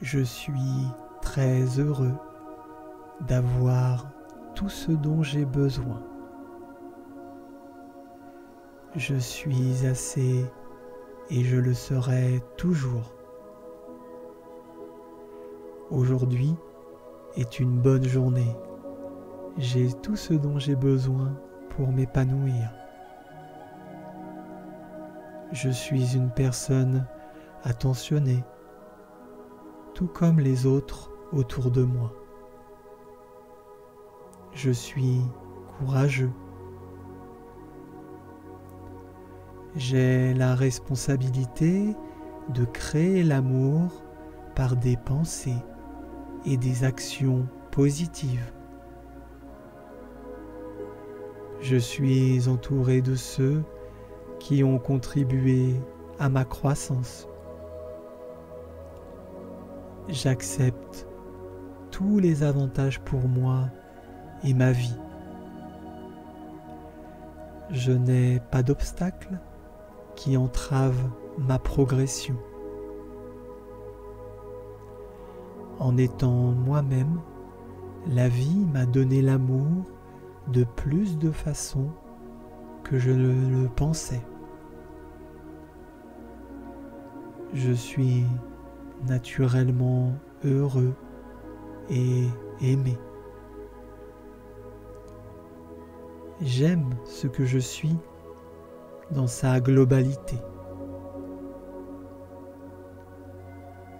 Je suis très heureux d'avoir tout ce dont j'ai besoin. Je suis assez et je le serai toujours. Aujourd'hui est une bonne journée. J'ai tout ce dont j'ai besoin pour m'épanouir. Je suis une personne attentionnée, tout comme les autres autour de moi. Je suis courageux. J'ai la responsabilité de créer l'amour par des pensées et des actions positives. Je suis entouré de ceux qui ont contribué à ma croissance. J'accepte tous les avantages pour moi et ma vie. Je n'ai pas d'obstacles qui entravent ma progression. En étant moi-même, la vie m'a donné l'amour de plus de façons que je ne le pensais. Je suis naturellement heureux et aimé. J'aime ce que je suis dans sa globalité.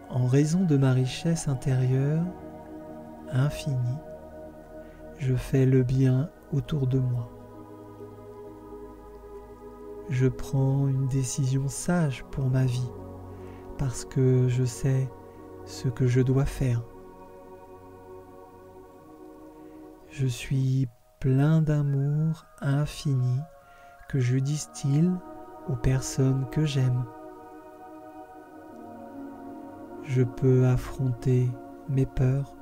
En raison de ma richesse intérieure infinie, je fais le bien autour de moi. Je prends une décision sage pour ma vie parce que je sais ce que je dois faire. Je suis plein d'amour infini que je distille aux personnes que j'aime. Je peux affronter mes peurs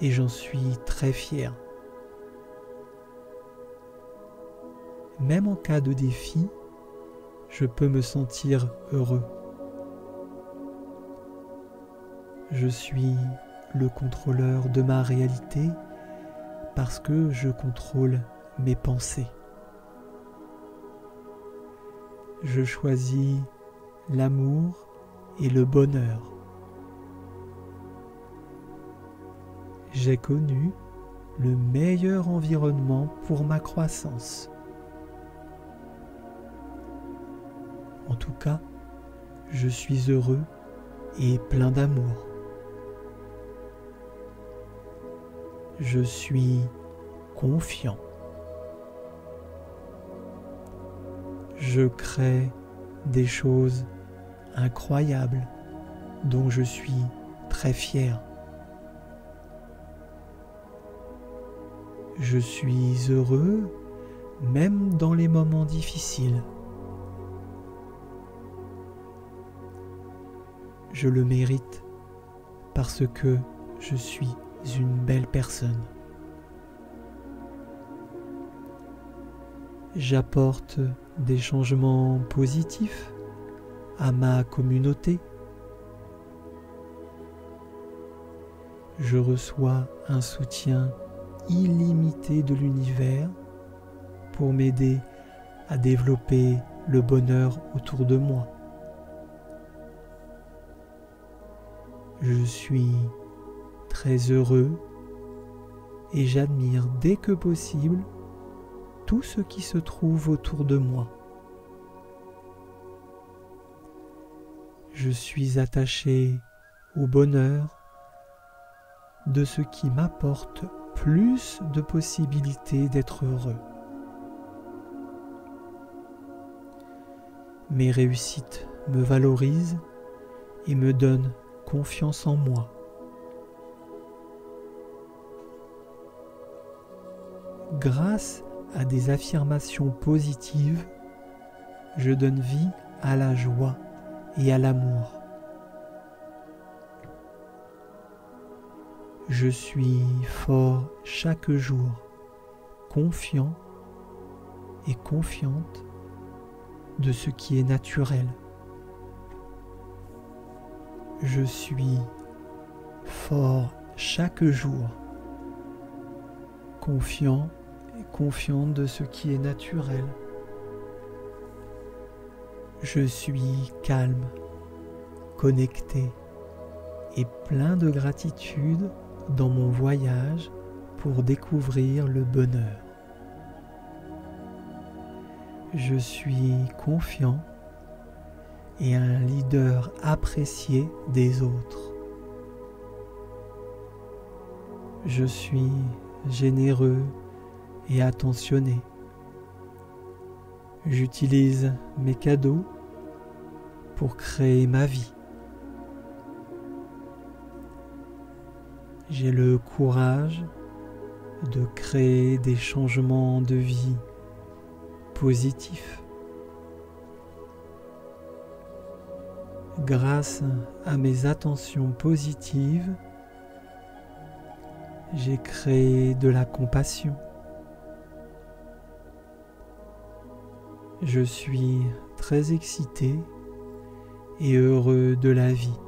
et j'en suis très fier. Même en cas de défi, je peux me sentir heureux. Je suis le contrôleur de ma réalité parce que je contrôle mes pensées. Je choisis l'amour et le bonheur. J'ai connu le meilleur environnement pour ma croissance. En tout cas, je suis heureux et plein d'amour. Je suis confiant. Je crée des choses incroyables dont je suis très fier. Je suis heureux même dans les moments difficiles. Je le mérite parce que je suis une belle personne. J'apporte des changements positifs à ma communauté. Je reçois un soutien illimité de l'univers pour m'aider à développer le bonheur autour de moi. Je suis très heureux et j'admire dès que possible tout ce qui se trouve autour de moi. Je suis attaché au bonheur de ce qui m'apporte plus de possibilités d'être heureux. Mes réussites me valorisent et me donnent confiance en moi. Grâce à des affirmations positives, je donne vie à la joie et à l'amour. Je suis fort chaque jour, confiant et confiante de ce qui est naturel. Je suis fort chaque jour, confiant et confiante de ce qui est naturel. Je suis calme, connecté et plein de gratitude dans mon voyage pour découvrir le bonheur. Je suis confiant et un leader apprécié des autres. Je suis généreux et attentionné. J'utilise mes cadeaux pour créer ma vie. J'ai le courage de créer des changements de vie positifs. Grâce à mes attentions positives, j'ai créé de la compassion. Je suis très excité et heureux de la vie.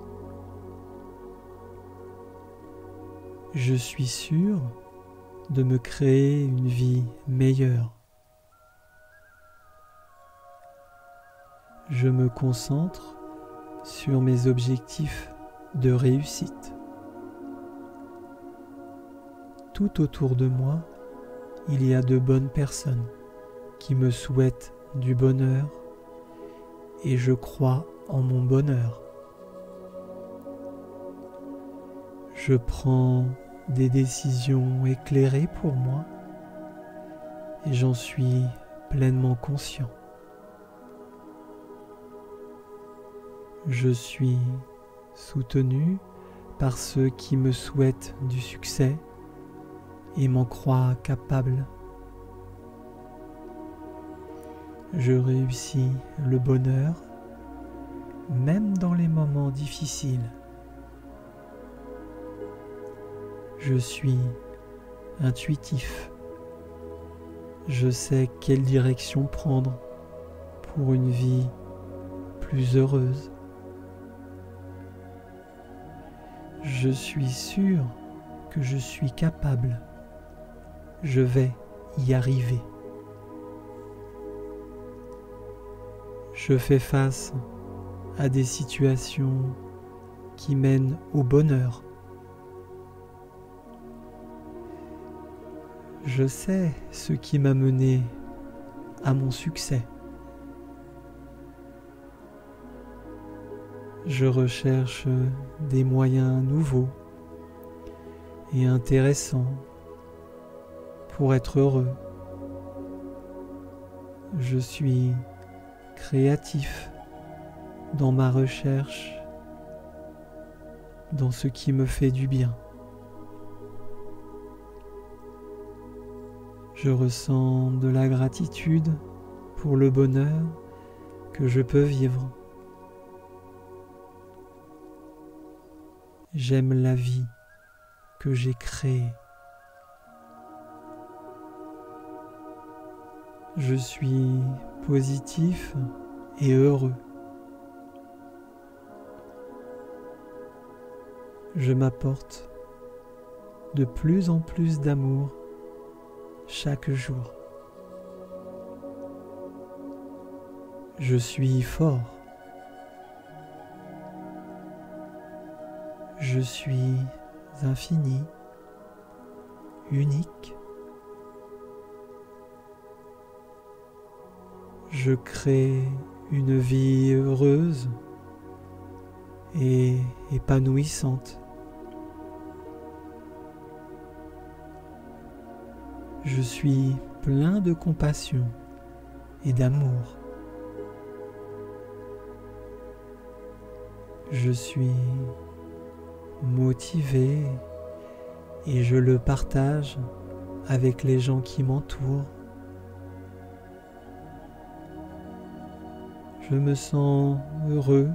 Je suis sûr de me créer une vie meilleure. Je me concentre sur mes objectifs de réussite. Tout autour de moi, il y a de bonnes personnes qui me souhaitent du bonheur et je crois en mon bonheur. Je prends des décisions éclairées pour moi et j'en suis pleinement conscient. Je suis soutenu par ceux qui me souhaitent du succès et m'en croient capable. Je réussis le bonheur même dans les moments difficiles. Je suis intuitif. Je sais quelle direction prendre pour une vie plus heureuse. Je suis sûr que je suis capable. Je vais y arriver. Je fais face à des situations qui mènent au bonheur. Je sais ce qui m'a mené à mon succès. Je recherche des moyens nouveaux et intéressants pour être heureux. Je suis créatif dans ma recherche, dans ce qui me fait du bien. Je ressens de la gratitude pour le bonheur que je peux vivre. J'aime la vie que j'ai créée. Je suis positif et heureux. Je m'apporte de plus en plus d'amour chaque jour. Je suis fort. Je suis infini, unique. Je crée une vie heureuse et épanouissante. Je suis plein de compassion et d'amour. Je suis motivé et je le partage avec les gens qui m'entourent. Je me sens heureux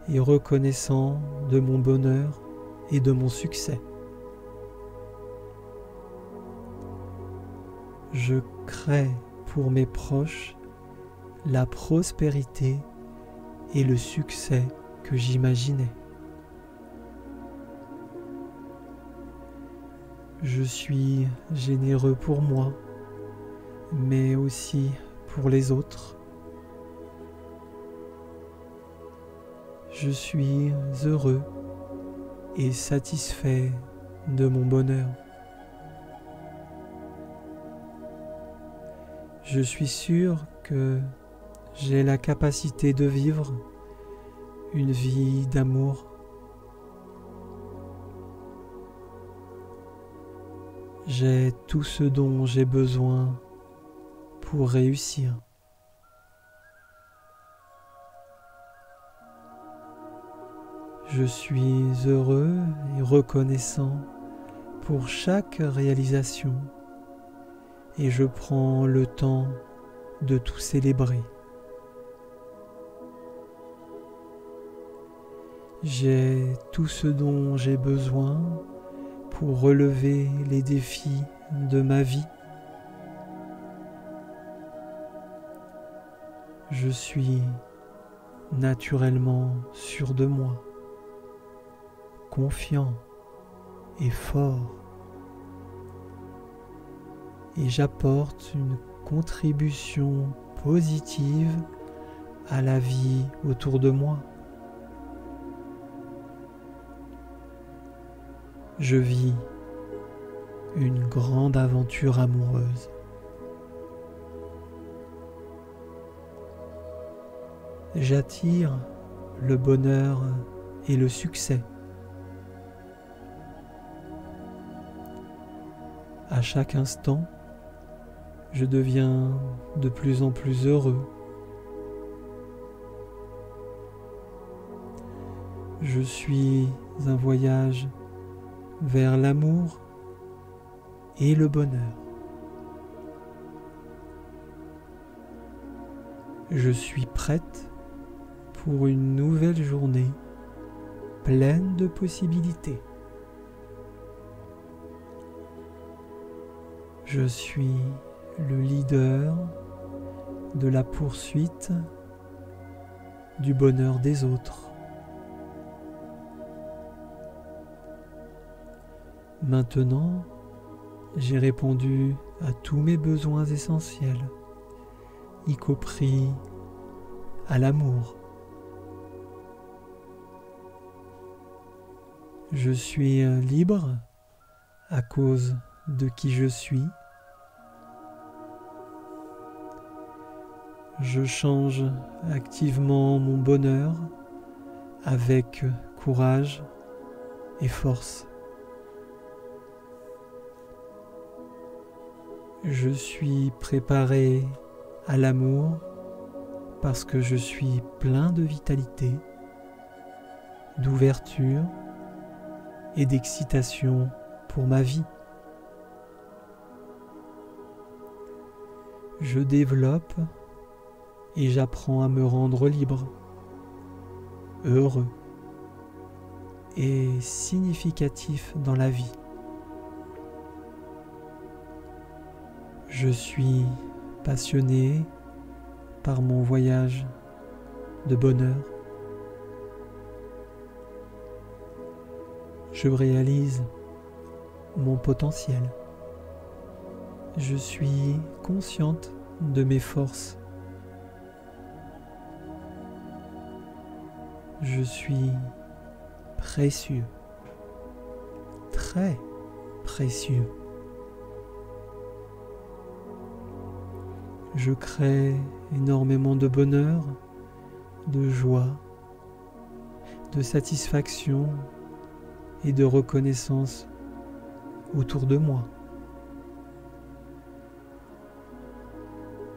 et reconnaissant de mon bonheur et de mon succès. Je crée pour mes proches la prospérité et le succès que j'imaginais. Je suis généreux pour moi, mais aussi pour les autres. Je suis heureux et satisfait de mon bonheur. Je suis sûr que j'ai la capacité de vivre une vie d'amour. J'ai tout ce dont j'ai besoin pour réussir. Je suis heureux et reconnaissant pour chaque réalisation et je prends le temps de tout célébrer. J'ai tout ce dont j'ai besoin pour relever les défis de ma vie. Je suis naturellement sûr de moi, confiant et fort, et j'apporte une contribution positive à la vie autour de moi. Je vis une grande aventure amoureuse. J'attire le bonheur et le succès. À chaque instant, je deviens de plus en plus heureux. Je suis un voyage vers l'amour et le bonheur. Je suis prête pour une nouvelle journée pleine de possibilités. Je suis le leader de la poursuite du bonheur des autres. Maintenant, j'ai répondu à tous mes besoins essentiels, y compris à l'amour. Je suis libre à cause de qui je suis. Je change activement mon bonheur avec courage et force. Je suis préparé à l'amour parce que je suis plein de vitalité, d'ouverture et d'excitation pour ma vie. Je développe et j'apprends à me rendre libre, heureux et significatif dans la vie. Je suis passionné par mon voyage de bonheur. Je réalise mon potentiel. Je suis consciente de mes forces. Je suis précieux, très précieux. Je crée énormément de bonheur, de joie, de satisfaction et de reconnaissance autour de moi.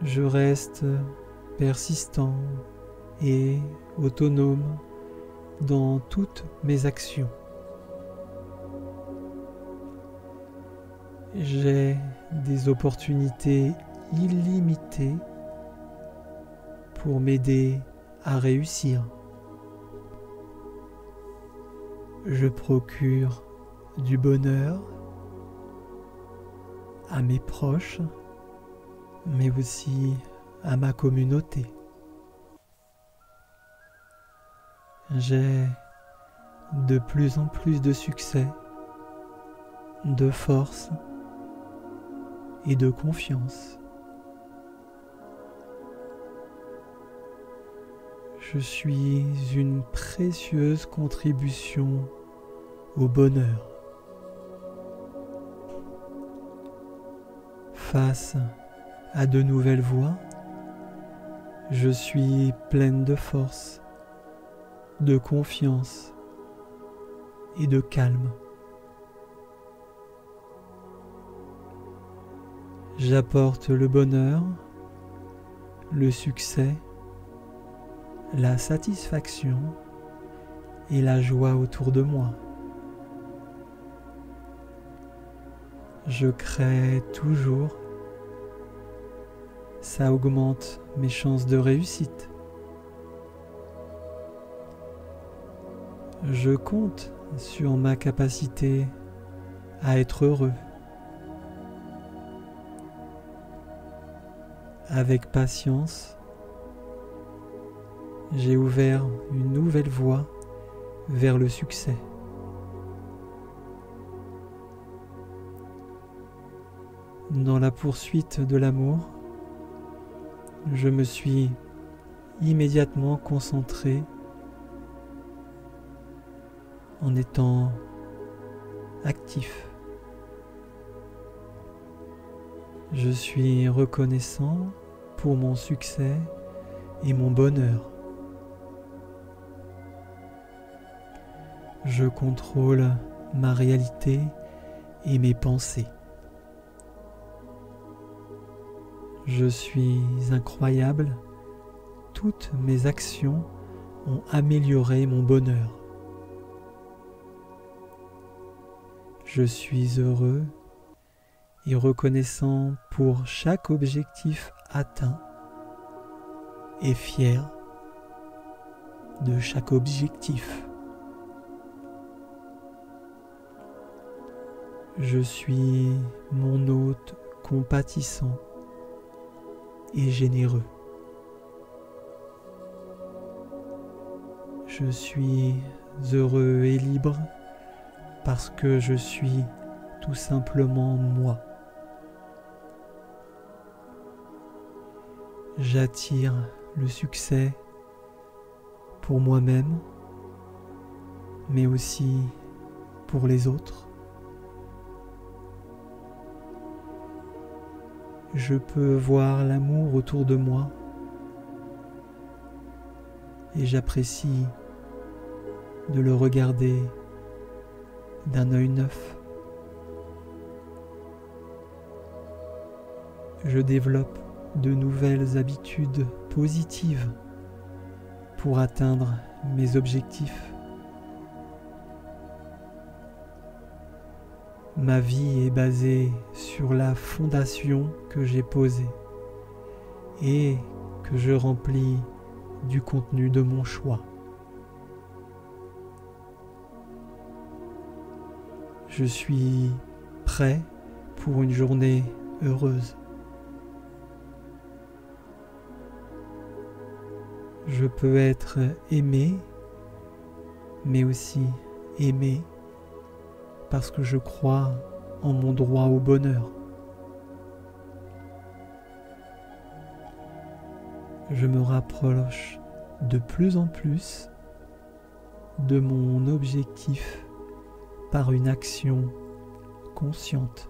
Je reste persistant et autonome dans toutes mes actions. J'ai des opportunités illimitées pour m'aider à réussir. Je procure du bonheur à mes proches, mais aussi à ma communauté. J'ai de plus en plus de succès de force et de confiance. Je suis une précieuse contribution au bonheur. Face à de nouvelles voies, je suis pleine de force, de confiance et de calme. J'apporte le bonheur, le succès, la satisfaction et la joie autour de moi. Je crée toujours. Ça augmente mes chances de réussite. Je compte sur ma capacité à être heureux. Avec patience, j'ai ouvert une nouvelle voie vers le succès. Dans la poursuite de l'amour, je me suis immédiatement concentré en étant actif. Je suis reconnaissant pour mon succès et mon bonheur. Je contrôle ma réalité et mes pensées. Je suis incroyable. Toutes mes actions ont amélioré mon bonheur. Je suis heureux et reconnaissant pour chaque objectif atteint et fier de chaque objectif. Je suis mon hôte compatissant et généreux. Je suis heureux et libre parce que je suis tout simplement moi. J'attire le succès pour moi-même, mais aussi pour les autres. Je peux voir l'amour autour de moi et j'apprécie de le regarder d'un œil neuf. Je développe de nouvelles habitudes positives pour atteindre mes objectifs. Ma vie est basée sur la fondation que j'ai posée et que je remplis du contenu de mon choix. Je suis prêt pour une journée heureuse. Je peux être aimé, mais aussi aimé parce que je crois en mon droit au bonheur. Je me rapproche de plus en plus de mon objectif par une action consciente.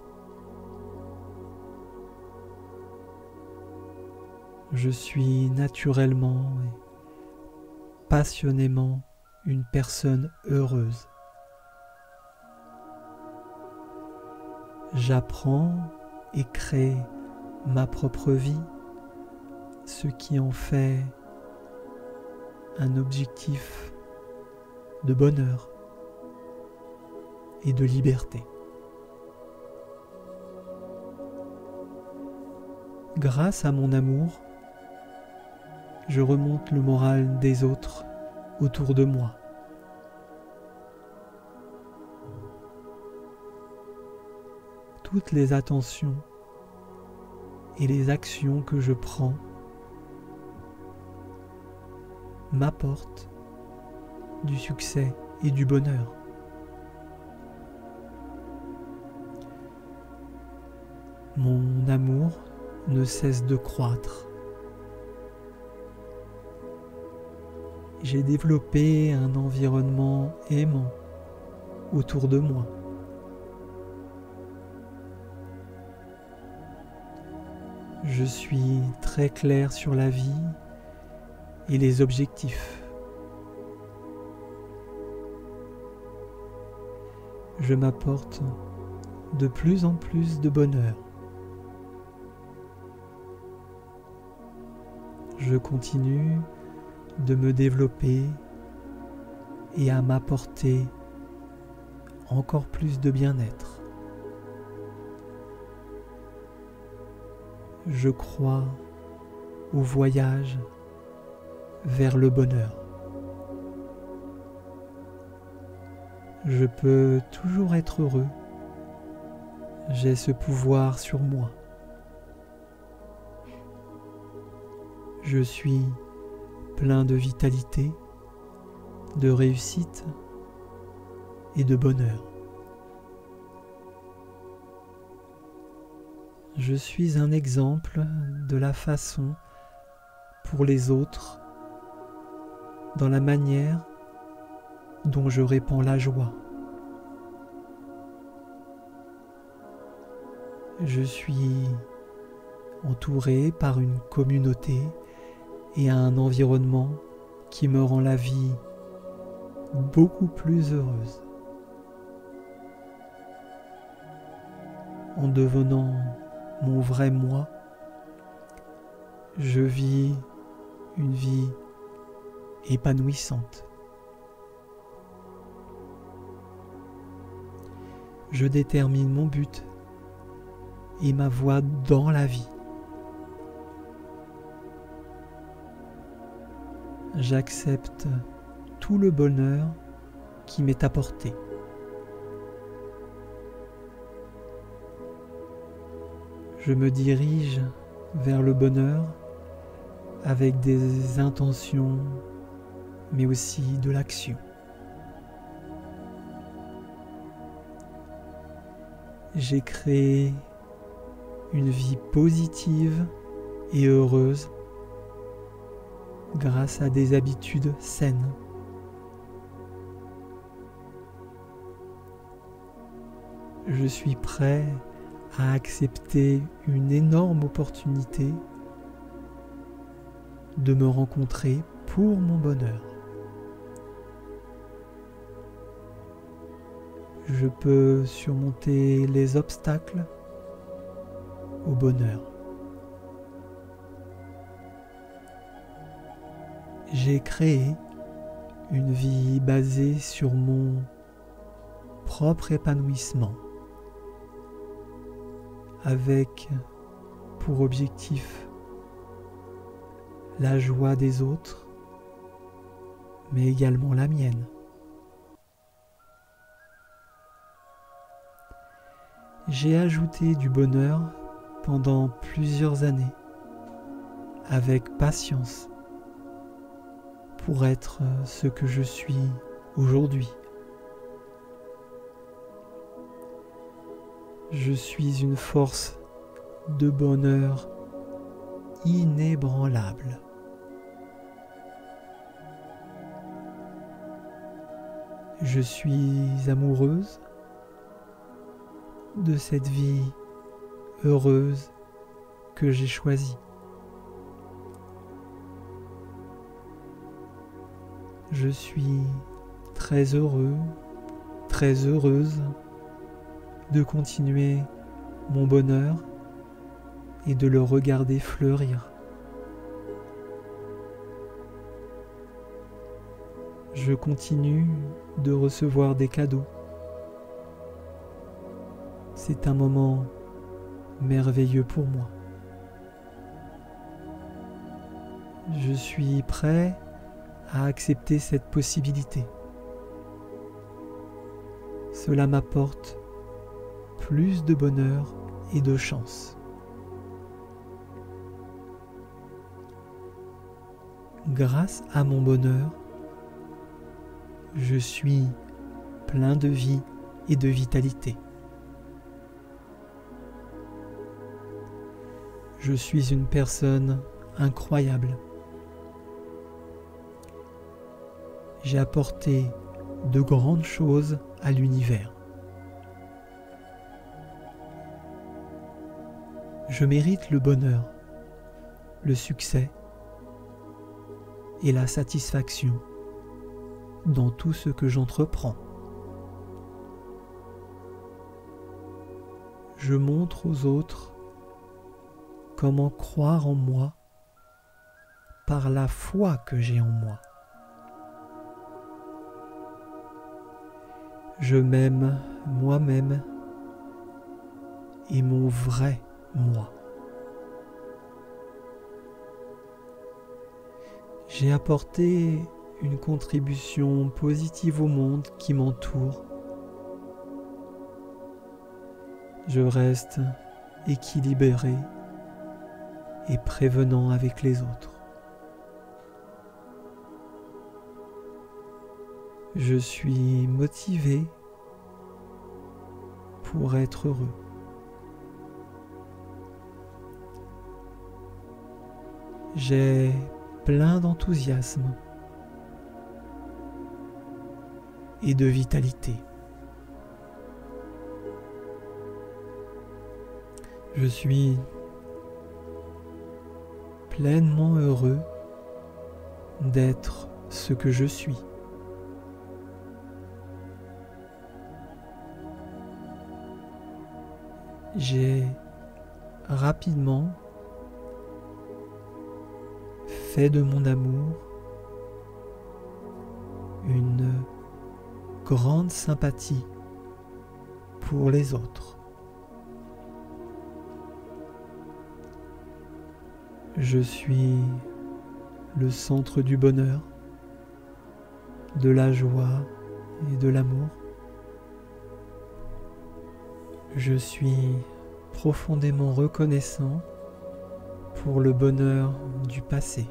Je suis naturellement et passionnément une personne heureuse. J'apprends et crée ma propre vie, ce qui en fait un objectif de bonheur et de liberté. Grâce à mon amour, je remonte le moral des autres autour de moi. Toutes les attentions et les actions que je prends m'apportent du succès et du bonheur. Mon amour ne cesse de croître. J'ai développé un environnement aimant autour de moi. Je suis très clair sur la vie et les objectifs. Je m'apporte de plus en plus de bonheur. Je continue de me développer et à m'apporter encore plus de bien-être. Je crois au voyage vers le bonheur. Je peux toujours être heureux. J'ai ce pouvoir sur moi. Je suis plein de vitalité, de réussite et de bonheur. Je suis un exemple de la façon pour les autres, dans la manière dont je répands la joie. Je suis entouré par une communauté et un environnement qui me rend la vie beaucoup plus heureuse. En devenant mon vrai moi, je vis une vie épanouissante. Je détermine mon but et ma voie dans la vie. J'accepte tout le bonheur qui m'est apporté. Je me dirige vers le bonheur avec des intentions, mais aussi de l'action. J'ai créé une vie positive et heureuse grâce à des habitudes saines. Je suis prêt à accepter une énorme opportunité de me rencontrer pour mon bonheur. Je peux surmonter les obstacles au bonheur. J'ai créé une vie basée sur mon propre épanouissement, avec pour objectif la joie des autres, mais également la mienne. J'ai ajouté du bonheur pendant plusieurs années, avec patience, pour être ce que je suis aujourd'hui. Je suis une force de bonheur inébranlable. Je suis amoureuse de cette vie heureuse que j'ai choisie. Je suis très heureux, très heureuse de continuer mon bonheur et de le regarder fleurir. Je continue de recevoir des cadeaux. C'est un moment merveilleux pour moi. Je suis prêt à accepter cette possibilité. Cela m'apporte plus de bonheur et de chance. Grâce à mon bonheur, je suis plein de vie et de vitalité. Je suis une personne incroyable. J'ai apporté de grandes choses à l'univers. Je mérite le bonheur, le succès et la satisfaction dans tout ce que j'entreprends. Je montre aux autres comment croire en moi par la foi que j'ai en moi. Je m'aime moi-même et mon vrai moi. J'ai apporté une contribution positive au monde qui m'entoure. Je reste équilibré et prévenant avec les autres. Je suis motivé pour être heureux. J'ai plein d'enthousiasme et de vitalité. Je suis pleinement heureux d'être ce que je suis. J'ai rapidement fait de mon amour une grande sympathie pour les autres. Je suis le centre du bonheur, de la joie et de l'amour. Je suis profondément reconnaissant pour le bonheur du passé.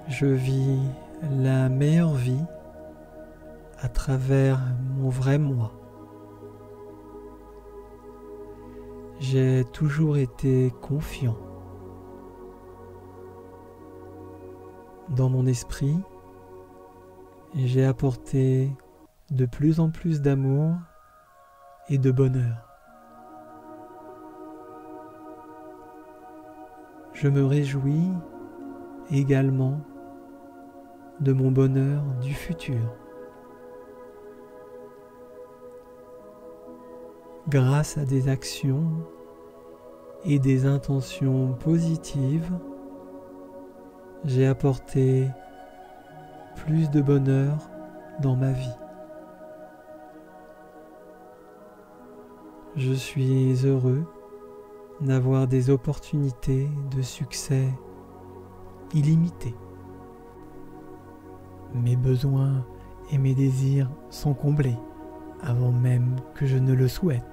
Je vis la meilleure vie à travers mon vrai moi. J'ai toujours été confiant. Dans mon esprit, j'ai apporté de plus en plus d'amour et de bonheur. Je me réjouis également de mon bonheur du futur. Grâce à des actions et des intentions positives, j'ai apporté plus de bonheur dans ma vie. Je suis heureux d'avoir des opportunités de succès illimitées. Mes besoins et mes désirs sont comblés avant même que je ne le souhaite.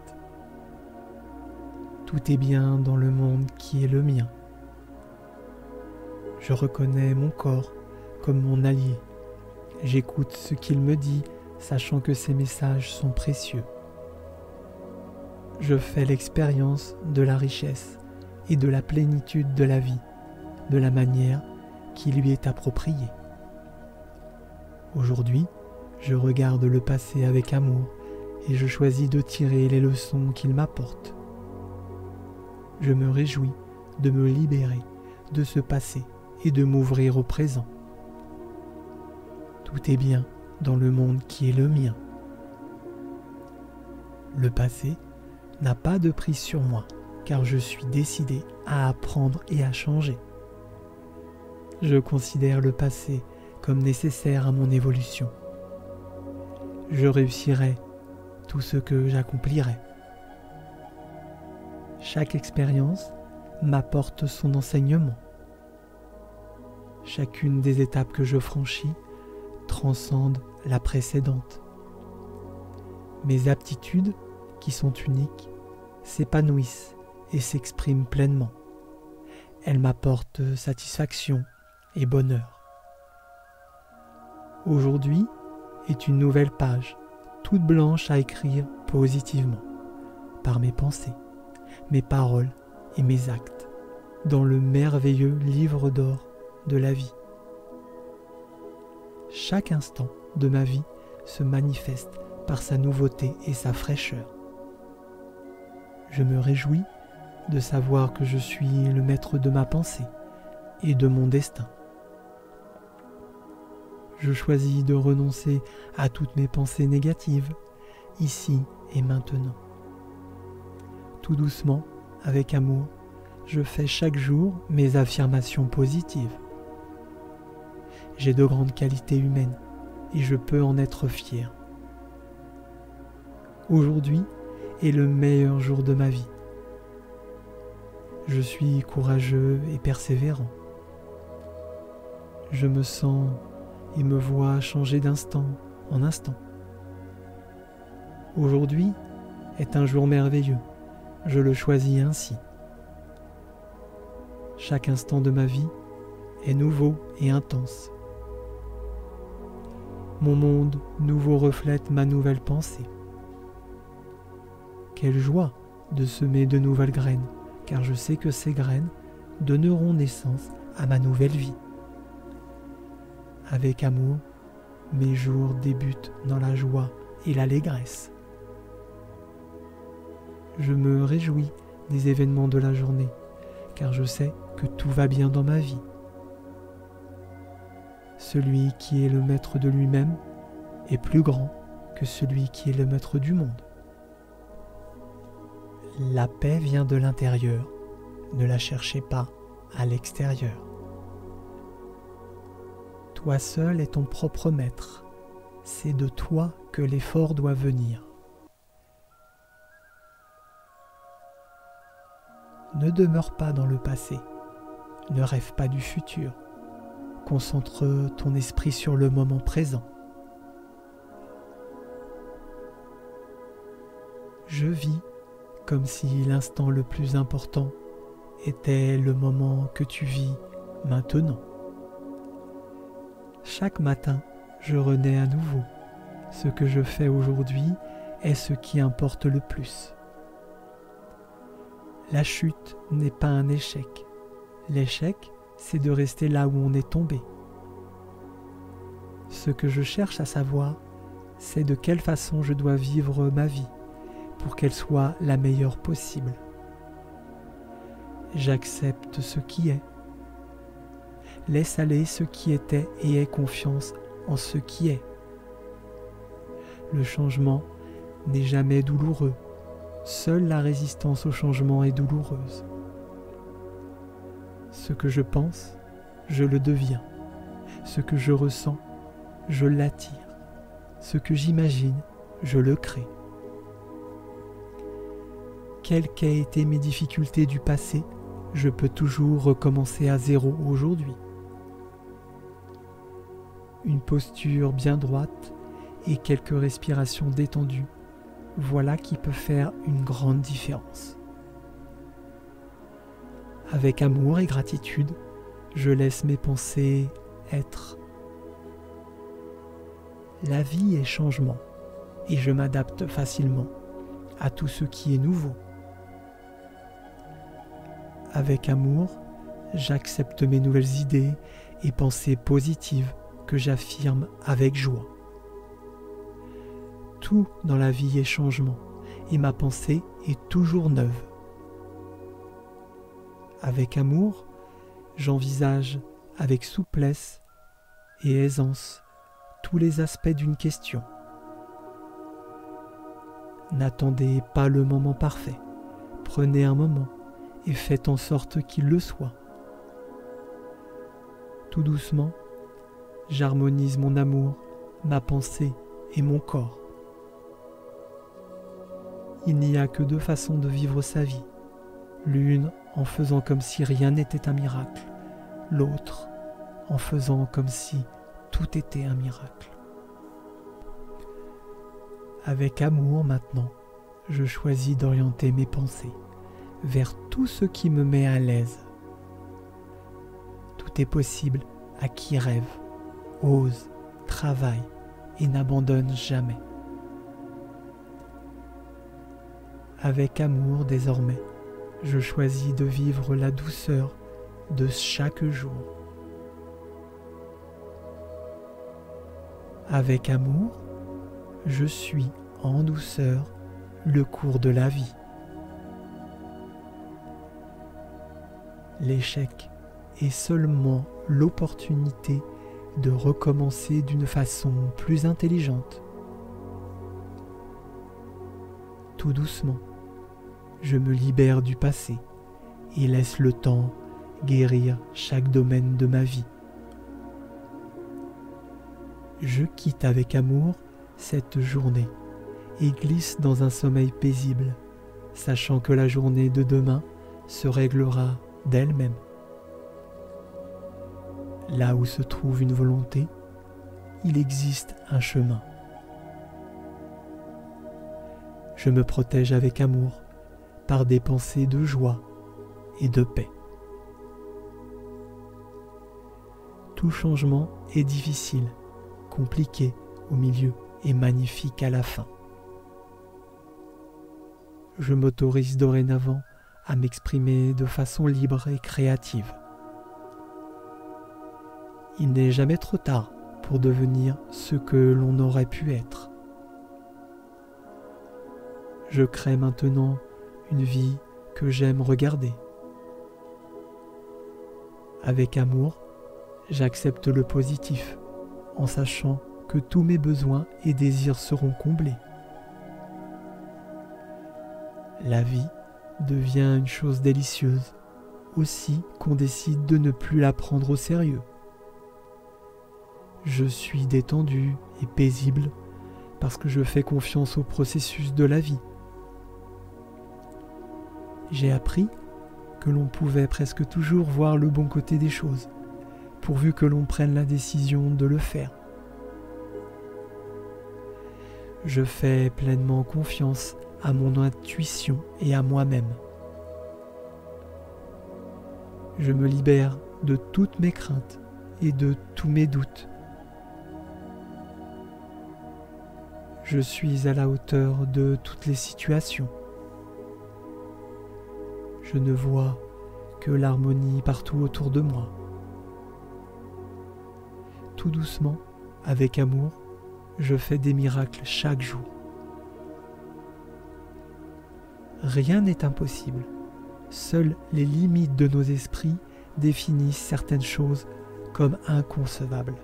Tout est bien dans le monde qui est le mien. Je reconnais mon corps comme mon allié. J'écoute ce qu'il me dit, sachant que ses messages sont précieux. Je fais l'expérience de la richesse et de la plénitude de la vie, de la manière qui lui est appropriée. Aujourd'hui, je regarde le passé avec amour et je choisis de tirer les leçons qu'il m'apporte. Je me réjouis de me libérer de ce passé et de m'ouvrir au présent. Tout est bien dans le monde qui est le mien. Le passé n'a pas de prise sur moi, car je suis décidé à apprendre et à changer. Je considère le passé comme nécessaire à mon évolution. Je réussirai tout ce que j'accomplirai. Chaque expérience m'apporte son enseignement. Chacune des étapes que je franchis transcende la précédente. Mes aptitudes, qui sont uniques, s'épanouissent et s'expriment pleinement. Elles m'apportent satisfaction et bonheur. Aujourd'hui est une nouvelle page, toute blanche à écrire positivement, par mes pensées, mes paroles et mes actes dans le merveilleux livre d'or de la vie. Chaque instant de ma vie se manifeste par sa nouveauté et sa fraîcheur. Je me réjouis de savoir que je suis le maître de ma pensée et de mon destin. Je choisis de renoncer à toutes mes pensées négatives, ici et maintenant. Tout doucement, avec amour, je fais chaque jour mes affirmations positives. J'ai de grandes qualités humaines et je peux en être fier. Aujourd'hui est le meilleur jour de ma vie. Je suis courageux et persévérant. Je me sens et me vois changer d'instant en instant. Aujourd'hui est un jour merveilleux. Je le choisis ainsi. Chaque instant de ma vie est nouveau et intense. Mon monde nouveau reflète ma nouvelle pensée. Quelle joie de semer de nouvelles graines, car je sais que ces graines donneront naissance à ma nouvelle vie. Avec amour, mes jours débutent dans la joie et l'allégresse. Je me réjouis des événements de la journée, car je sais que tout va bien dans ma vie. Celui qui est le maître de lui-même est plus grand que celui qui est le maître du monde. La paix vient de l'intérieur, ne la cherchez pas à l'extérieur. Toi seul es ton propre maître, c'est de toi que l'effort doit venir. Ne demeure pas dans le passé, ne rêve pas du futur, concentre ton esprit sur le moment présent. Je vis comme si l'instant le plus important était le moment que tu vis maintenant. Chaque matin, je renais à nouveau. Ce que je fais aujourd'hui est ce qui importe le plus. La chute n'est pas un échec. L'échec, c'est de rester là où on est tombé. Ce que je cherche à savoir, c'est de quelle façon je dois vivre ma vie pour qu'elle soit la meilleure possible. J'accepte ce qui est. Laisse aller ce qui était et aie confiance en ce qui est. Le changement n'est jamais douloureux. Seule la résistance au changement est douloureuse. Ce que je pense, je le deviens. Ce que je ressens, je l'attire. Ce que j'imagine, je le crée. Quelles qu'aient été mes difficultés du passé, je peux toujours recommencer à zéro aujourd'hui. Une posture bien droite et quelques respirations détendues, voilà qui peut faire une grande différence. Avec amour et gratitude, je laisse mes pensées être. La vie est changement et je m'adapte facilement à tout ce qui est nouveau. Avec amour, j'accepte mes nouvelles idées et pensées positives que j'affirme avec joie. Tout dans la vie est changement et ma pensée est toujours neuve. Avec amour, j'envisage avec souplesse et aisance tous les aspects d'une question. N'attendez pas le moment parfait, prenez un moment et faites en sorte qu'il le soit. Tout doucement, j'harmonise mon amour, ma pensée et mon corps. Il n'y a que deux façons de vivre sa vie. L'une en faisant comme si rien n'était un miracle, l'autre en faisant comme si tout était un miracle. Avec amour maintenant, je choisis d'orienter mes pensées vers tout ce qui me met à l'aise. Tout est possible à qui rêve, ose, travaille et n'abandonne jamais. Avec amour désormais, je choisis de vivre la douceur de chaque jour. Avec amour, je suis en douceur le cours de la vie. L'échec est seulement l'opportunité de recommencer d'une façon plus intelligente. Tout doucement, je me libère du passé et laisse le temps guérir chaque domaine de ma vie. Je quitte avec amour cette journée et glisse dans un sommeil paisible, sachant que la journée de demain se réglera d'elle-même. Là où se trouve une volonté, il existe un chemin. Je me protège avec amour par des pensées de joie et de paix. Tout changement est difficile, compliqué au milieu et magnifique à la fin. Je m'autorise dorénavant à m'exprimer de façon libre et créative. Il n'est jamais trop tard pour devenir ce que l'on aurait pu être. Je crée maintenant une vie que j'aime regarder. Avec amour, j'accepte le positif en sachant que tous mes besoins et désirs seront comblés. La vie devient une chose délicieuse, aussi qu'on décide de ne plus la prendre au sérieux. Je suis détendu et paisible parce que je fais confiance au processus de la vie. J'ai appris que l'on pouvait presque toujours voir le bon côté des choses, pourvu que l'on prenne la décision de le faire. Je fais pleinement confiance à mon intuition et à moi-même. Je me libère de toutes mes craintes et de tous mes doutes. Je suis à la hauteur de toutes les situations. Je ne vois que l'harmonie partout autour de moi. Tout doucement, avec amour, je fais des miracles chaque jour. Rien n'est impossible. Seules les limites de nos esprits définissent certaines choses comme inconcevables.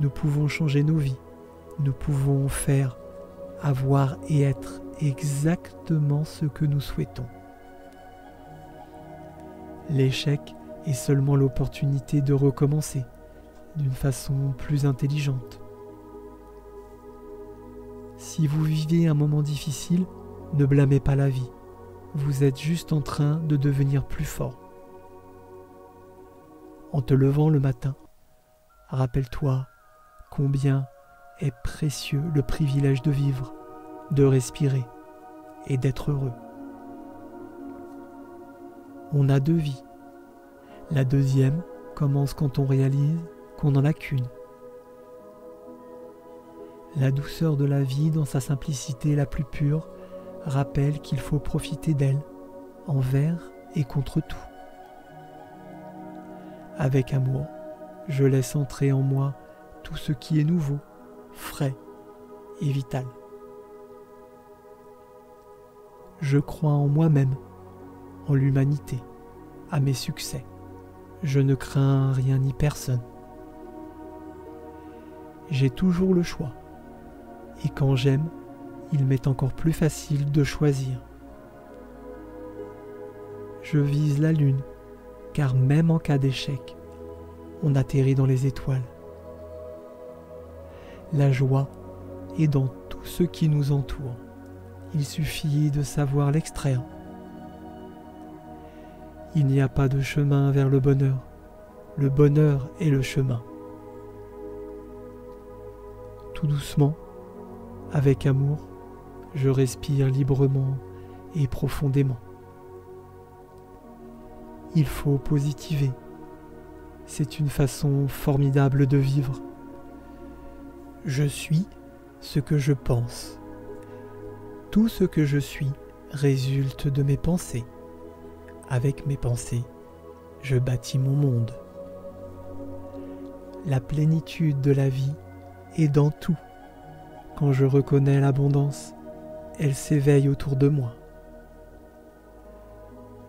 Nous pouvons changer nos vies. Nous pouvons faire, avoir et être exactement ce que nous souhaitons. L'échec est seulement l'opportunité de recommencer d'une façon plus intelligente. Si vous vivez un moment difficile, ne blâmez pas la vie. Vous êtes juste en train de devenir plus fort. En te levant le matin, rappelle-toi combien est précieux le privilège de vivre, de respirer et d'être heureux. On a 2 vies. La deuxième commence quand on réalise qu'on n'en a qu'une. La douceur de la vie dans sa simplicité la plus pure rappelle qu'il faut profiter d'elle, envers et contre tout. Avec amour, je laisse entrer en moi tout ce qui est nouveau, frais et vital. Je crois en moi-même, en l'humanité, à mes succès. Je ne crains rien ni personne. J'ai toujours le choix. Et quand j'aime, il m'est encore plus facile de choisir. Je vise la lune, car même en cas d'échec, on atterrit dans les étoiles. La joie est dans tout ce qui nous entoure. Il suffit de savoir l'extraire. Il n'y a pas de chemin vers le bonheur. Le bonheur est le chemin. Tout doucement, avec amour, je respire librement et profondément. Il faut positiver. C'est une façon formidable de vivre. Je suis ce que je pense. Tout ce que je suis résulte de mes pensées. Avec mes pensées, je bâtis mon monde. La plénitude de la vie est dans tout. Quand je reconnais l'abondance, elle s'éveille autour de moi.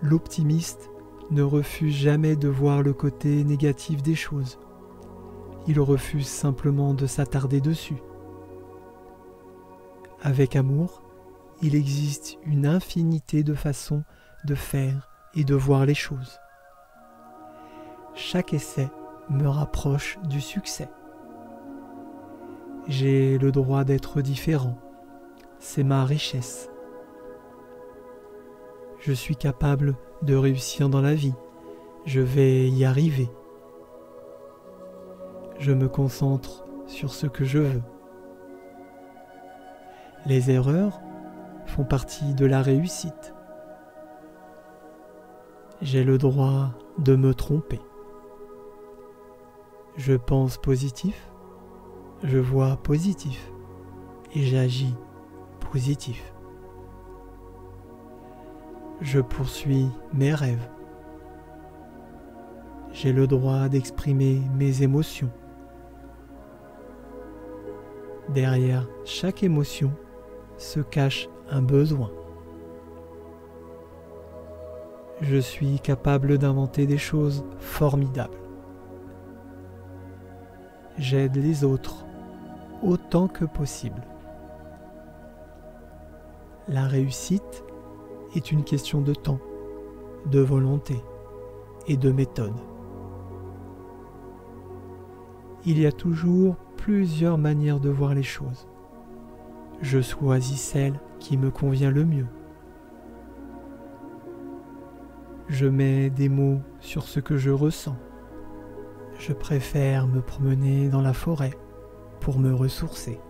L'optimiste ne refuse jamais de voir le côté négatif des choses. Il refuse simplement de s'attarder dessus. Avec amour, il existe une infinité de façons de faire et de voir les choses. Chaque essai me rapproche du succès. J'ai le droit d'être différent. C'est ma richesse. Je suis capable de réussir dans la vie. Je vais y arriver. Je me concentre sur ce que je veux. Les erreurs font partie de la réussite. J'ai le droit de me tromper. Je pense positif, je vois positif et j'agis positif. Je poursuis mes rêves. J'ai le droit d'exprimer mes émotions. Derrière chaque émotion se cache un besoin. Je suis capable d'inventer des choses formidables. J'aide les autres autant que possible. La réussite est une question de temps, de volonté et de méthode. Il y a toujours plusieurs manières de voir les choses. Je choisis celle qui me convient le mieux. Je mets des mots sur ce que je ressens. Je préfère me promener dans la forêt pour me ressourcer.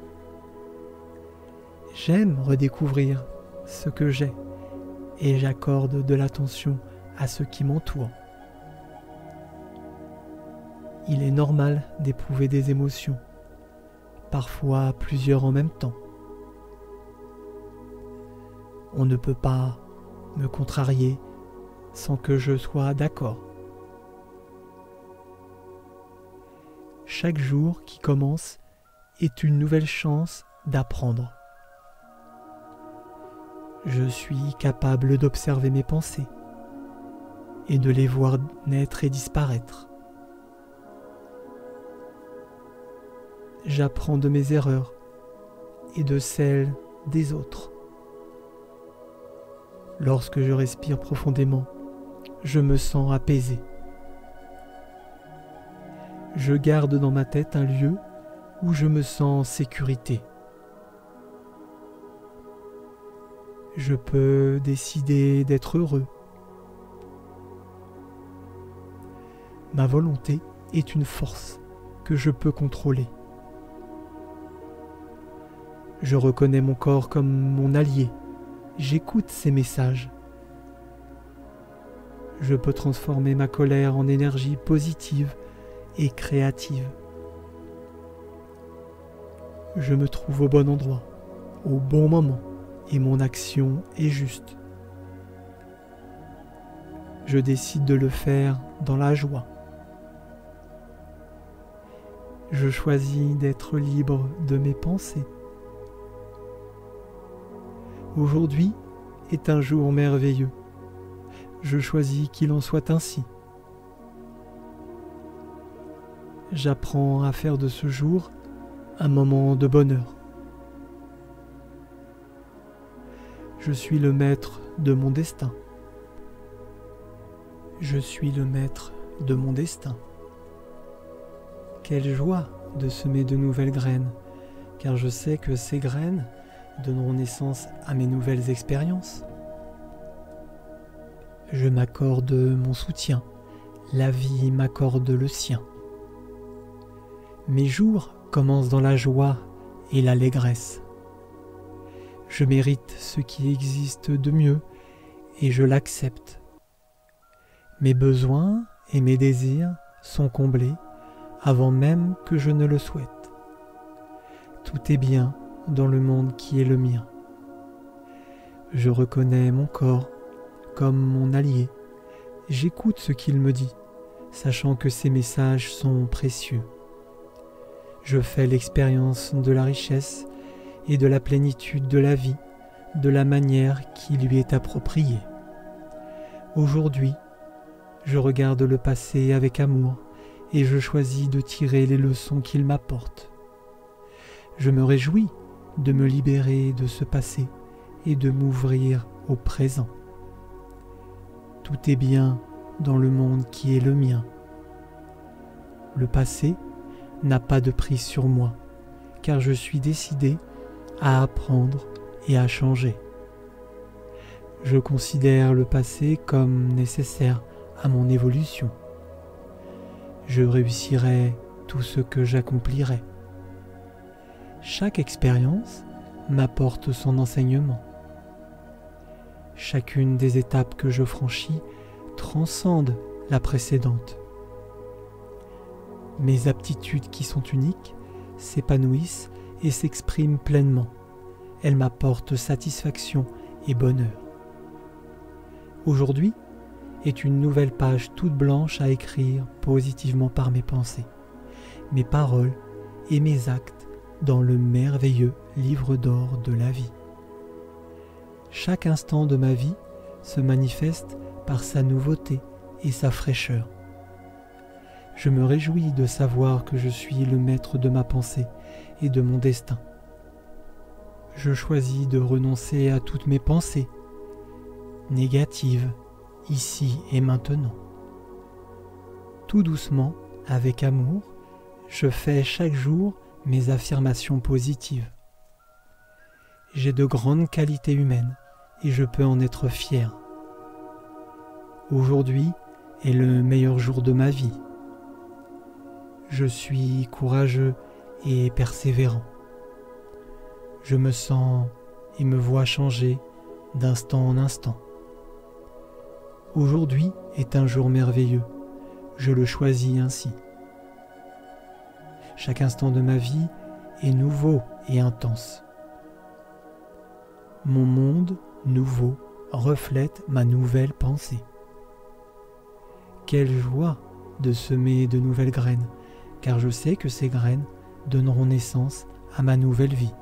J'aime redécouvrir ce que j'ai et j'accorde de l'attention à ce qui m'entoure. Il est normal d'éprouver des émotions, parfois plusieurs en même temps. On ne peut pas me contrarier sans que je sois d'accord. Chaque jour qui commence est une nouvelle chance d'apprendre. Je suis capable d'observer mes pensées et de les voir naître et disparaître. J'apprends de mes erreurs et de celles des autres. Lorsque je respire profondément, je me sens apaisé. Je garde dans ma tête un lieu où je me sens en sécurité. Je peux décider d'être heureux. Ma volonté est une force que je peux contrôler. Je reconnais mon corps comme mon allié. J'écoute ses messages. Je peux transformer ma colère en énergie positive et créative. Je me trouve au bon endroit, au bon moment, et mon action est juste. Je décide de le faire dans la joie. Je choisis d'être libre de mes pensées. Aujourd'hui est un jour merveilleux. Je choisis qu'il en soit ainsi. J'apprends à faire de ce jour un moment de bonheur. Je suis le maître de mon destin. Je suis le maître de mon destin. Quelle joie de semer de nouvelles graines, car je sais que ces graines donneront naissance à mes nouvelles expériences. Je m'accorde mon soutien, la vie m'accorde le sien. Mes jours commencent dans la joie et l'allégresse. Je mérite ce qui existe de mieux et je l'accepte. Mes besoins et mes désirs sont comblés avant même que je ne le souhaite. Tout est bien dans le monde qui est le mien. Je reconnais mon corps comme mon allié. J'écoute ce qu'il me dit, sachant que ces messages sont précieux. Je fais l'expérience de la richesse et de la plénitude de la vie de la manière qui lui est appropriée. Aujourd'hui, je regarde le passé avec amour et je choisis de tirer les leçons qu'il m'apporte. Je me réjouis de me libérer de ce passé et de m'ouvrir au présent. Tout est bien dans le monde qui est le mien. Le passé n'a pas de prise sur moi, car je suis décidé à apprendre et à changer. Je considère le passé comme nécessaire à mon évolution. Je réussirai tout ce que j'accomplirai. Chaque expérience m'apporte son enseignement. Chacune des étapes que je franchis transcende la précédente. Mes aptitudes qui sont uniques s'épanouissent et s'expriment pleinement. Elles m'apportent satisfaction et bonheur. Aujourd'hui est une nouvelle page toute blanche à écrire positivement par mes pensées, mes paroles et mes actes dans le merveilleux livre d'or de la vie. Chaque instant de ma vie se manifeste par sa nouveauté et sa fraîcheur. Je me réjouis de savoir que je suis le maître de ma pensée et de mon destin. Je choisis de renoncer à toutes mes pensées négatives, ici et maintenant. Tout doucement, avec amour, je fais chaque jour mes affirmations positives. J'ai de grandes qualités humaines et je peux en être fier. Aujourd'hui est le meilleur jour de ma vie. Je suis courageux et persévérant. Je me sens et me vois changer d'instant en instant. Aujourd'hui est un jour merveilleux. Je le choisis ainsi. Chaque instant de ma vie est nouveau et intense. Mon monde nouveau reflète ma nouvelle pensée. Quelle joie de semer de nouvelles graines, car je sais que ces graines donneront naissance à ma nouvelle vie.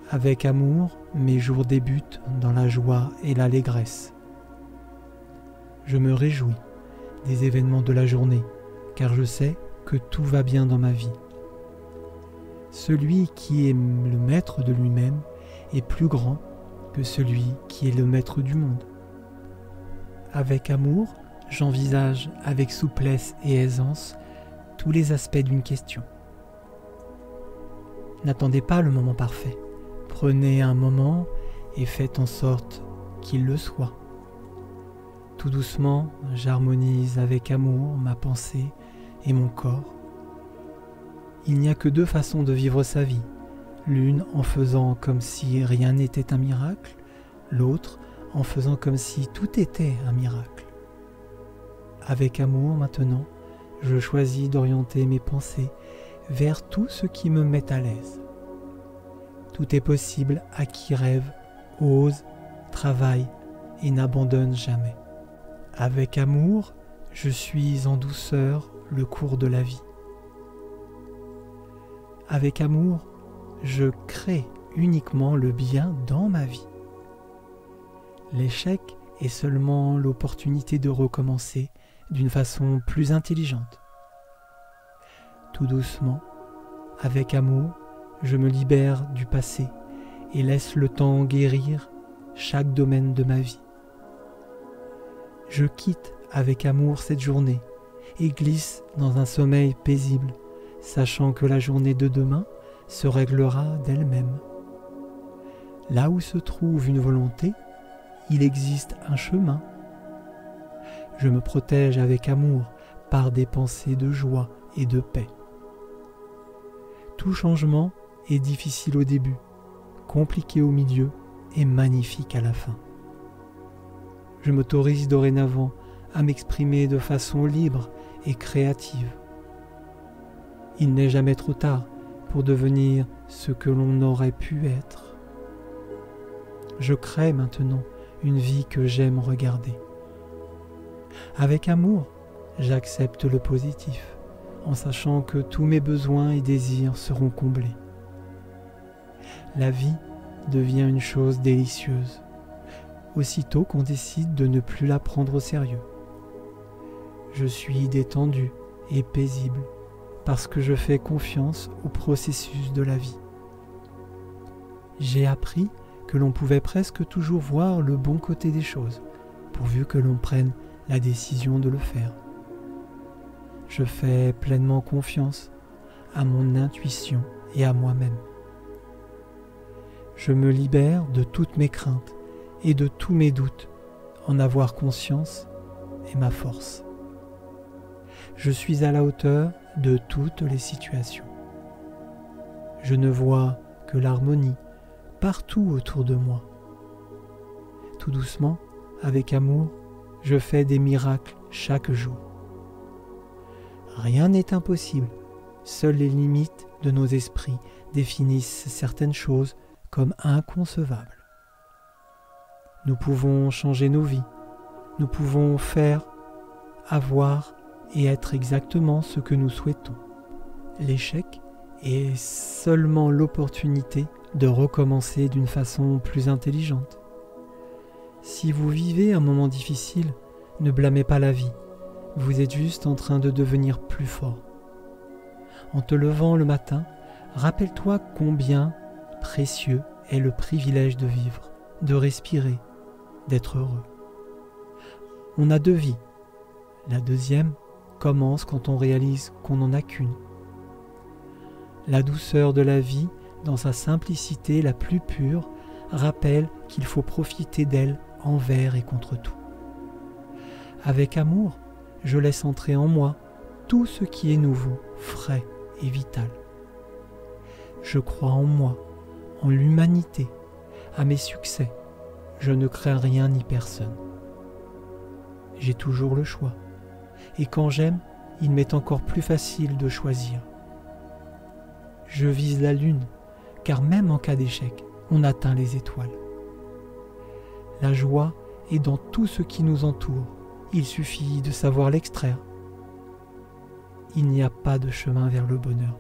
Avec amour, mes jours débutent dans la joie et l'allégresse. Je me réjouis des événements de la journée, car je sais que tout va bien dans ma vie. Celui qui est le maître de lui-même est plus grand que celui qui est le maître du monde. Avec amour, j'envisage avec souplesse et aisance tous les aspects d'une question. N'attendez pas le moment parfait. Prenez un moment et faites en sorte qu'il le soit. Tout doucement, j'harmonise avec amour ma pensée et mon corps. Il n'y a que deux façons de vivre sa vie, l'une en faisant comme si rien n'était un miracle, l'autre en faisant comme si tout était un miracle. Avec amour maintenant, je choisis d'orienter mes pensées vers tout ce qui me met à l'aise. Tout est possible à qui rêve, ose, travaille et n'abandonne jamais. Avec amour, je suis en douceur le cours de la vie. Avec amour, je crée uniquement le bien dans ma vie. L'échec est seulement l'opportunité de recommencer d'une façon plus intelligente. Tout doucement, avec amour, je me libère du passé et laisse le temps guérir chaque domaine de ma vie. Je quitte avec amour cette journée et glisse dans un sommeil paisible, sachant que la journée de demain se réglera d'elle-même. Là où se trouve une volonté, il existe un chemin. Je me protège avec amour par des pensées de joie et de paix. Tout changement est difficile au début, compliqué au milieu et magnifique à la fin. Je m'autorise dorénavant à m'exprimer de façon libre et créative. Il n'est jamais trop tard pour devenir ce que l'on aurait pu être. Je crée maintenant une vie que j'aime regarder. Avec amour, j'accepte le positif, en sachant que tous mes besoins et désirs seront comblés. La vie devient une chose délicieuse, aussitôt qu'on décide de ne plus la prendre au sérieux. Je suis détendu et paisible parce que je fais confiance au processus de la vie. J'ai appris que l'on pouvait presque toujours voir le bon côté des choses, pourvu que l'on prenne la décision de le faire. Je fais pleinement confiance à mon intuition et à moi-même. Je me libère de toutes mes craintes et de tous mes doutes. En avoir conscience est ma force. Je suis à la hauteur de toutes les situations. Je ne vois que l'harmonie partout autour de moi. Tout doucement, avec amour, je fais des miracles chaque jour. Rien n'est impossible. Seules les limites de nos esprits définissent certaines choses comme inconcevables. Nous pouvons changer nos vies. Nous pouvons faire, avoir et être exactement ce que nous souhaitons. L'échec est seulement l'opportunité de recommencer d'une façon plus intelligente. Si vous vivez un moment difficile, ne blâmez pas la vie. Vous êtes juste en train de devenir plus fort. En te levant le matin, rappelle-toi combien précieux est le privilège de vivre, de respirer, d'être heureux. On a 2 vies. La deuxième commence quand on réalise qu'on n'en a qu'une. La douceur de la vie, dans sa simplicité la plus pure, rappelle qu'il faut profiter d'elle envers et contre tout. Avec amour, je laisse entrer en moi tout ce qui est nouveau, frais et vital. Je crois en moi, en l'humanité, à mes succès. Je ne crains rien ni personne. J'ai toujours le choix. Et quand j'aime, il m'est encore plus facile de choisir. Je vise la lune, car même en cas d'échec, on atteint les étoiles. La joie est dans tout ce qui nous entoure. Il suffit de savoir l'extraire. Il n'y a pas de chemin vers le bonheur.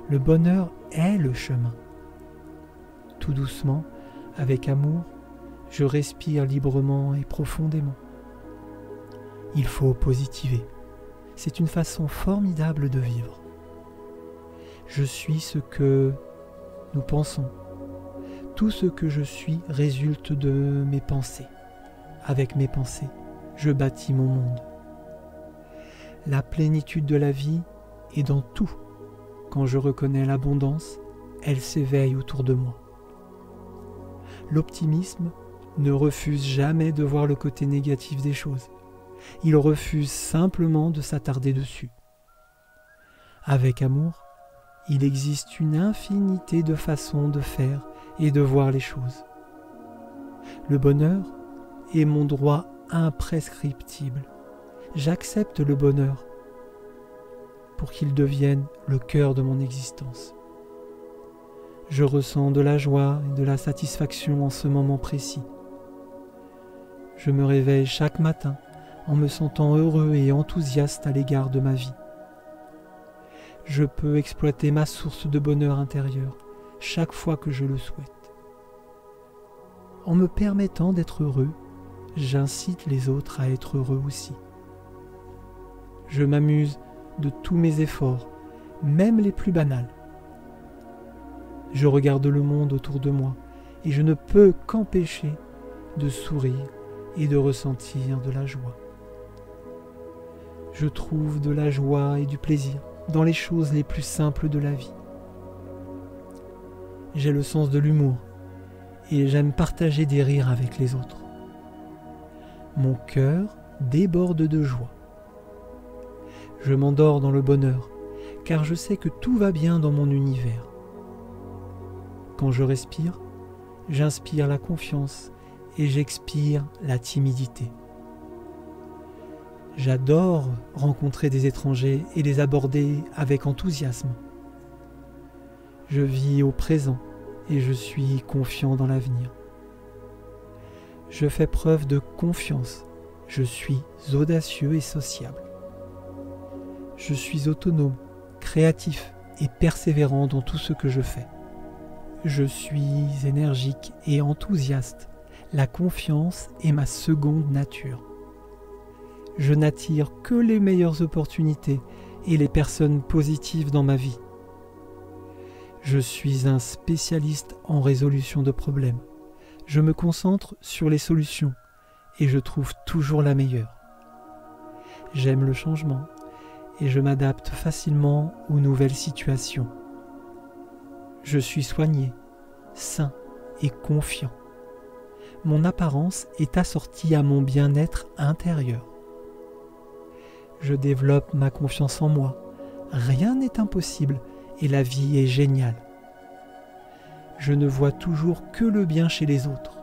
Le bonheur est le chemin. Tout doucement, avec amour, je respire librement et profondément. Il faut positiver. C'est une façon formidable de vivre. Je suis ce que nous pensons. Tout ce que je suis résulte de mes pensées. Avec mes pensées, je bâtis mon monde. La plénitude de la vie est dans tout. Quand je reconnais l'abondance, elle s'éveille autour de moi. L'optimisme ne refuse jamais de voir le côté négatif des choses. Il refuse simplement de s'attarder dessus. Avec amour, il existe une infinité de façons de faire et de voir les choses. Le bonheur est mon droit imprescriptible. J'accepte le bonheur pour qu'il devienne le cœur de mon existence. Je ressens de la joie et de la satisfaction en ce moment précis. Je me réveille chaque matin en me sentant heureux et enthousiaste à l'égard de ma vie. Je peux exploiter ma source de bonheur intérieur chaque fois que je le souhaite. En me permettant d'être heureux, j'incite les autres à être heureux aussi. Je m'amuse de tous mes efforts, même les plus banals. Je regarde le monde autour de moi et je ne peux qu'empêcher de sourire et de ressentir de la joie. Je trouve de la joie et du plaisir dans les choses les plus simples de la vie. J'ai le sens de l'humour et j'aime partager des rires avec les autres. Mon cœur déborde de joie. Je m'endors dans le bonheur, car je sais que tout va bien dans mon univers. Quand je respire, j'inspire la confiance et j'expire la timidité. J'adore rencontrer des étrangers et les aborder avec enthousiasme. Je vis au présent et je suis confiant dans l'avenir. Je fais preuve de confiance. Je suis audacieux et sociable. Je suis autonome, créatif et persévérant dans tout ce que je fais. Je suis énergique et enthousiaste. La confiance est ma seconde nature. Je n'attire que les meilleures opportunités et les personnes positives dans ma vie. Je suis un spécialiste en résolution de problèmes. Je me concentre sur les solutions et je trouve toujours la meilleure. J'aime le changement et je m'adapte facilement aux nouvelles situations. Je suis soigné, sain et confiant. Mon apparence est assortie à mon bien-être intérieur. Je développe ma confiance en moi. Rien n'est impossible et la vie est géniale. Je ne vois toujours que le bien chez les autres.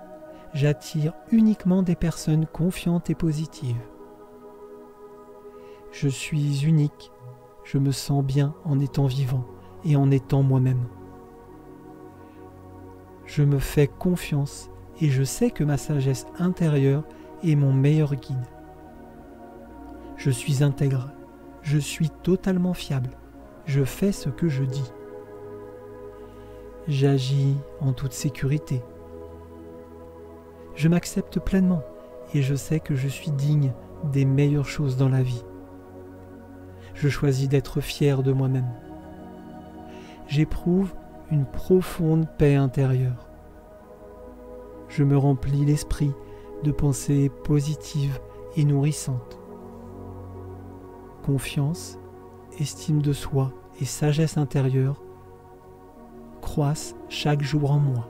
J'attire uniquement des personnes confiantes et positives. Je suis unique. Je me sens bien en étant vivant et en étant moi-même. Je me fais confiance et je sais que ma sagesse intérieure est mon meilleur guide. Je suis intègre. Je suis totalement fiable. Je fais ce que je dis. J'agis en toute sécurité. Je m'accepte pleinement et je sais que je suis digne des meilleures choses dans la vie. Je choisis d'être fier de moi-même. J'éprouve une profonde paix intérieure. Je me remplis l'esprit de pensées positives et nourrissantes. Confiance, estime de soi et sagesse intérieure croissent chaque jour en moi.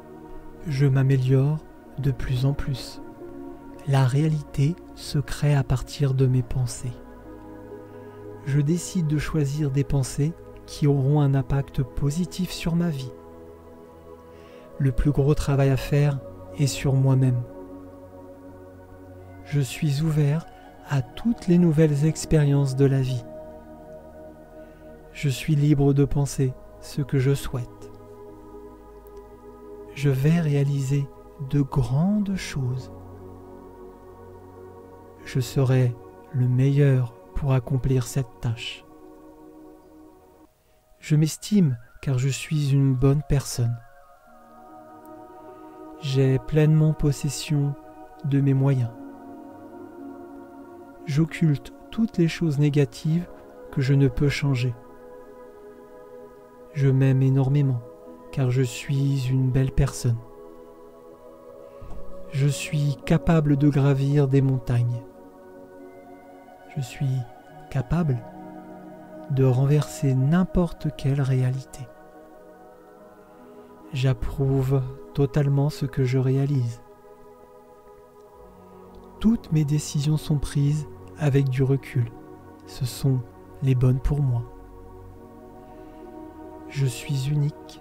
Je m'améliore de plus en plus. La réalité se crée à partir de mes pensées. Je décide de choisir des pensées qui auront un impact positif sur ma vie. Le plus gros travail à faire est sur moi-même. Je suis ouvert à toutes les nouvelles expériences de la vie. Je suis libre de penser ce que je souhaite. Je vais réaliser de grandes choses. Je serai le meilleur pour accomplir cette tâche. Je m'estime car je suis une bonne personne. J'ai pleinement possession de mes moyens. J'occulte toutes les choses négatives que je ne peux changer. Je m'aime énormément car je suis une belle personne. Je suis capable de gravir des montagnes. Je suis capable de renverser n'importe quelle réalité. J'approuve totalement ce que je réalise. Toutes mes décisions sont prises avec du recul. Ce sont les bonnes pour moi. Je suis unique.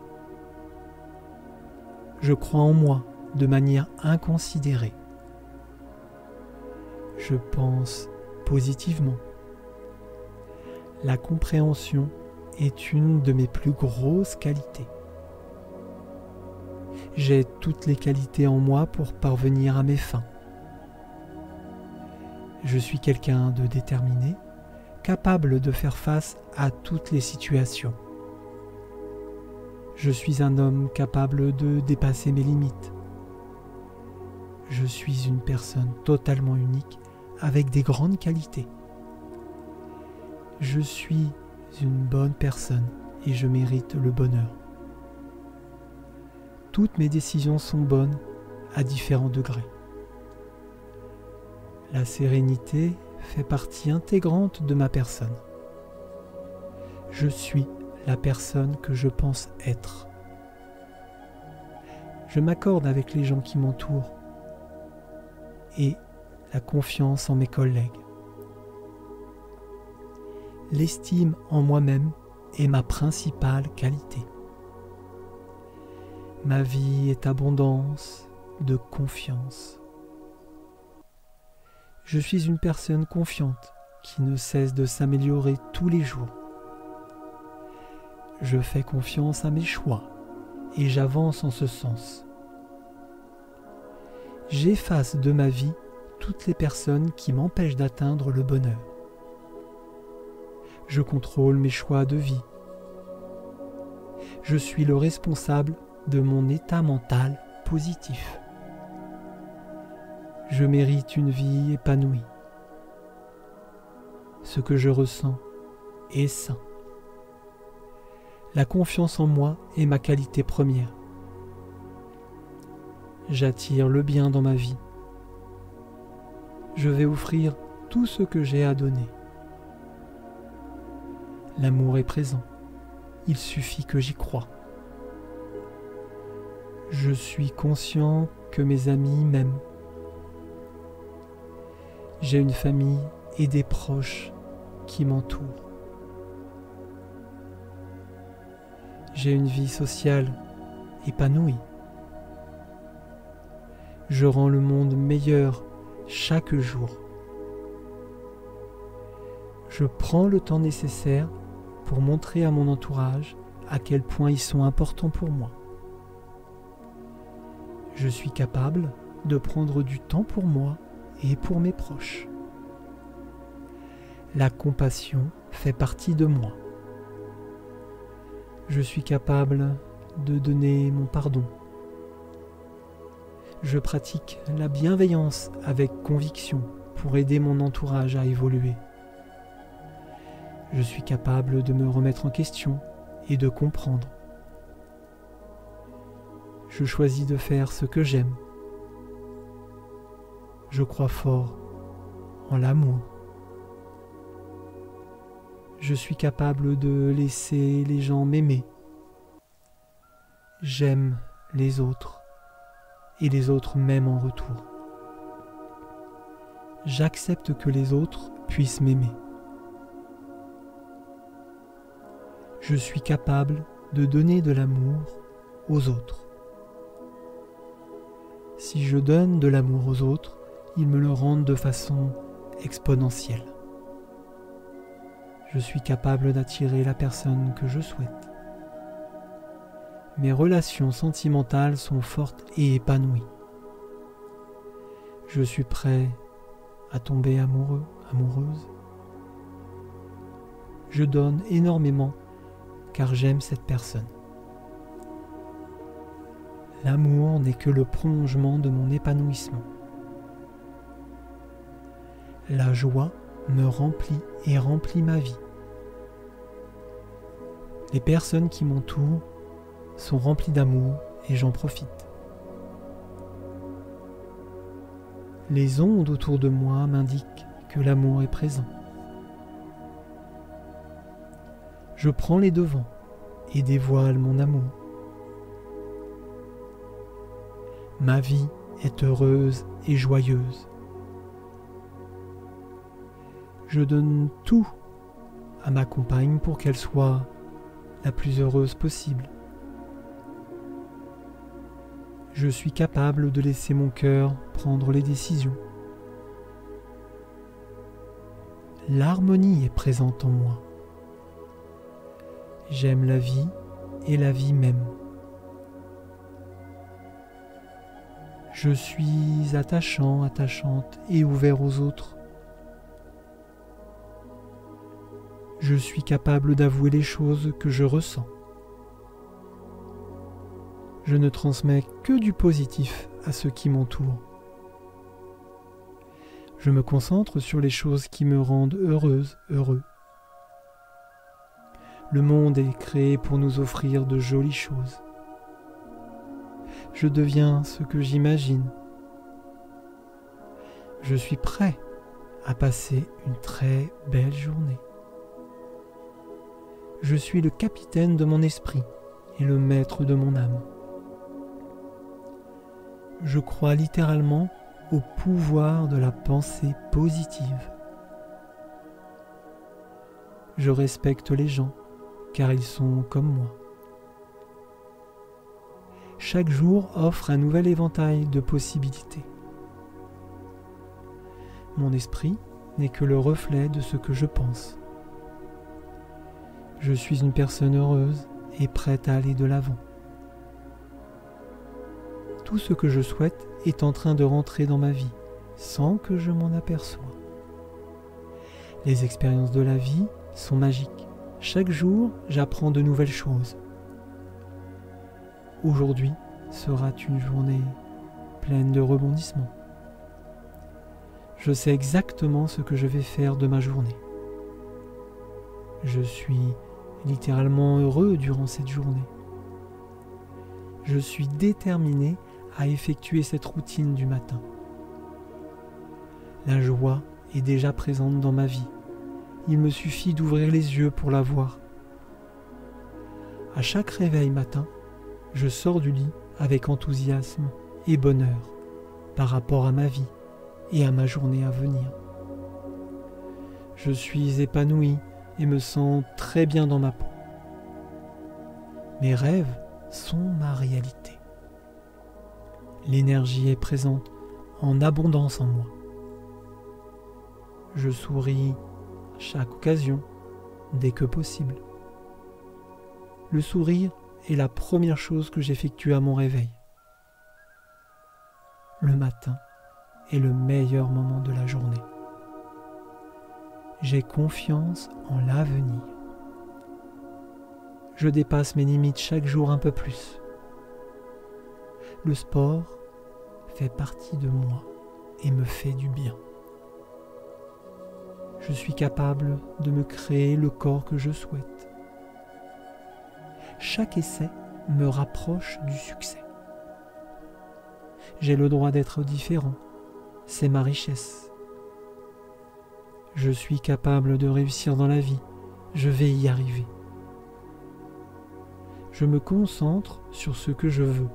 Je crois en moi de manière inconsidérée. Je pense positivement. La compréhension est une de mes plus grosses qualités. J'ai toutes les qualités en moi pour parvenir à mes fins. Je suis quelqu'un de déterminé, capable de faire face à toutes les situations. Je suis un homme capable de dépasser mes limites. Je suis une personne totalement unique avec des grandes qualités. Je suis une bonne personne et je mérite le bonheur. Toutes mes décisions sont bonnes à différents degrés. La sérénité fait partie intégrante de ma personne. Je suis la personne que je pense être. Je m'accorde avec les gens qui m'entourent et la confiance en mes collègues. L'estime en moi-même est ma principale qualité. Ma vie est abondance de confiance. Je suis une personne confiante qui ne cesse de s'améliorer tous les jours. Je fais confiance à mes choix et j'avance en ce sens. j'efface de ma vie toutes les personnes qui m'empêchent d'atteindre le bonheur. Je contrôle mes choix de vie. Je suis le responsable de mon état mental positif. Je mérite une vie épanouie. Ce que je ressens est sain. La confiance en moi est ma qualité première. J'attire le bien dans ma vie. Je vais offrir tout ce que j'ai à donner. L'amour est présent. Il suffit que j'y croie. Je suis conscient que mes amis m'aiment. J'ai une famille et des proches qui m'entourent. J'ai une vie sociale épanouie. Je rends le monde meilleur chaque jour. Je prends le temps nécessaire pour montrer à mon entourage à quel point ils sont importants pour moi. Je suis capable de prendre du temps pour moi et pour mes proches. La compassion fait partie de moi. Je suis capable de donner mon pardon. Je pratique la bienveillance avec conviction pour aider mon entourage à évoluer. Je suis capable de me remettre en question et de comprendre. Je choisis de faire ce que j'aime. Je crois fort en l'amour. Je suis capable de laisser les gens m'aimer. J'aime les autres et les autres m'aiment en retour. J'accepte que les autres puissent m'aimer. Je suis capable de donner de l'amour aux autres. Si je donne de l'amour aux autres, ils me le rendent de façon exponentielle. Je suis capable d'attirer la personne que je souhaite. Mes relations sentimentales sont fortes et épanouies. Je suis prêt à tomber amoureux, amoureuse. Je donne énormément car j'aime cette personne. L'amour n'est que le prolongement de mon épanouissement. La joie me remplit et remplit ma vie. Les personnes qui m'entourent sont remplies d'amour et j'en profite. Les ondes autour de moi m'indiquent que l'amour est présent. Je prends les devants et dévoile mon amour. Ma vie est heureuse et joyeuse. Je donne tout à ma compagne pour qu'elle soit la plus heureuse possible. Je suis capable de laisser mon cœur prendre les décisions. L'harmonie est présente en moi. J'aime la vie et la vie m'aime. Je suis attachant, attachante et ouvert aux autres. Je suis capable d'avouer les choses que je ressens. Je ne transmets que du positif à ceux qui m'entourent. Je me concentre sur les choses qui me rendent heureuse, heureux. Le monde est créé pour nous offrir de jolies choses. Je deviens ce que j'imagine. Je suis prêt à passer une très belle journée. Je suis le capitaine de mon esprit et le maître de mon âme. Je crois littéralement au pouvoir de la pensée positive. Je respecte les gens car ils sont comme moi. Chaque jour offre un nouvel éventail de possibilités. Mon esprit n'est que le reflet de ce que je pense. Je suis une personne heureuse et prête à aller de l'avant. Tout ce que je souhaite est en train de rentrer dans ma vie, sans que je m'en aperçoive. Les expériences de la vie sont magiques. Chaque jour, j'apprends de nouvelles choses. Aujourd'hui sera une journée pleine de rebondissements. Je sais exactement ce que je vais faire de ma journée. Je suis littéralement heureux durant cette journée. Je suis déterminé à effectuer cette routine du matin. La joie est déjà présente dans ma vie. Il me suffit d'ouvrir les yeux pour la voir. À chaque réveil matin, je sors du lit avec enthousiasme et bonheur par rapport à ma vie et à ma journée à venir. Je suis épanoui et me sens très bien dans ma peau. Mes rêves sont ma réalité. L'énergie est présente en abondance en moi. Je souris à chaque occasion, dès que possible. Le sourire est la première chose que j'effectue à mon réveil. Le matin est le meilleur moment de la journée. J'ai confiance en l'avenir. Je dépasse mes limites chaque jour un peu plus. Le sport fait partie de moi et me fait du bien. Je suis capable de me créer le corps que je souhaite. Chaque essai me rapproche du succès. J'ai le droit d'être différent, c'est ma richesse. Je suis capable de réussir dans la vie, je vais y arriver. Je me concentre sur ce que je veux.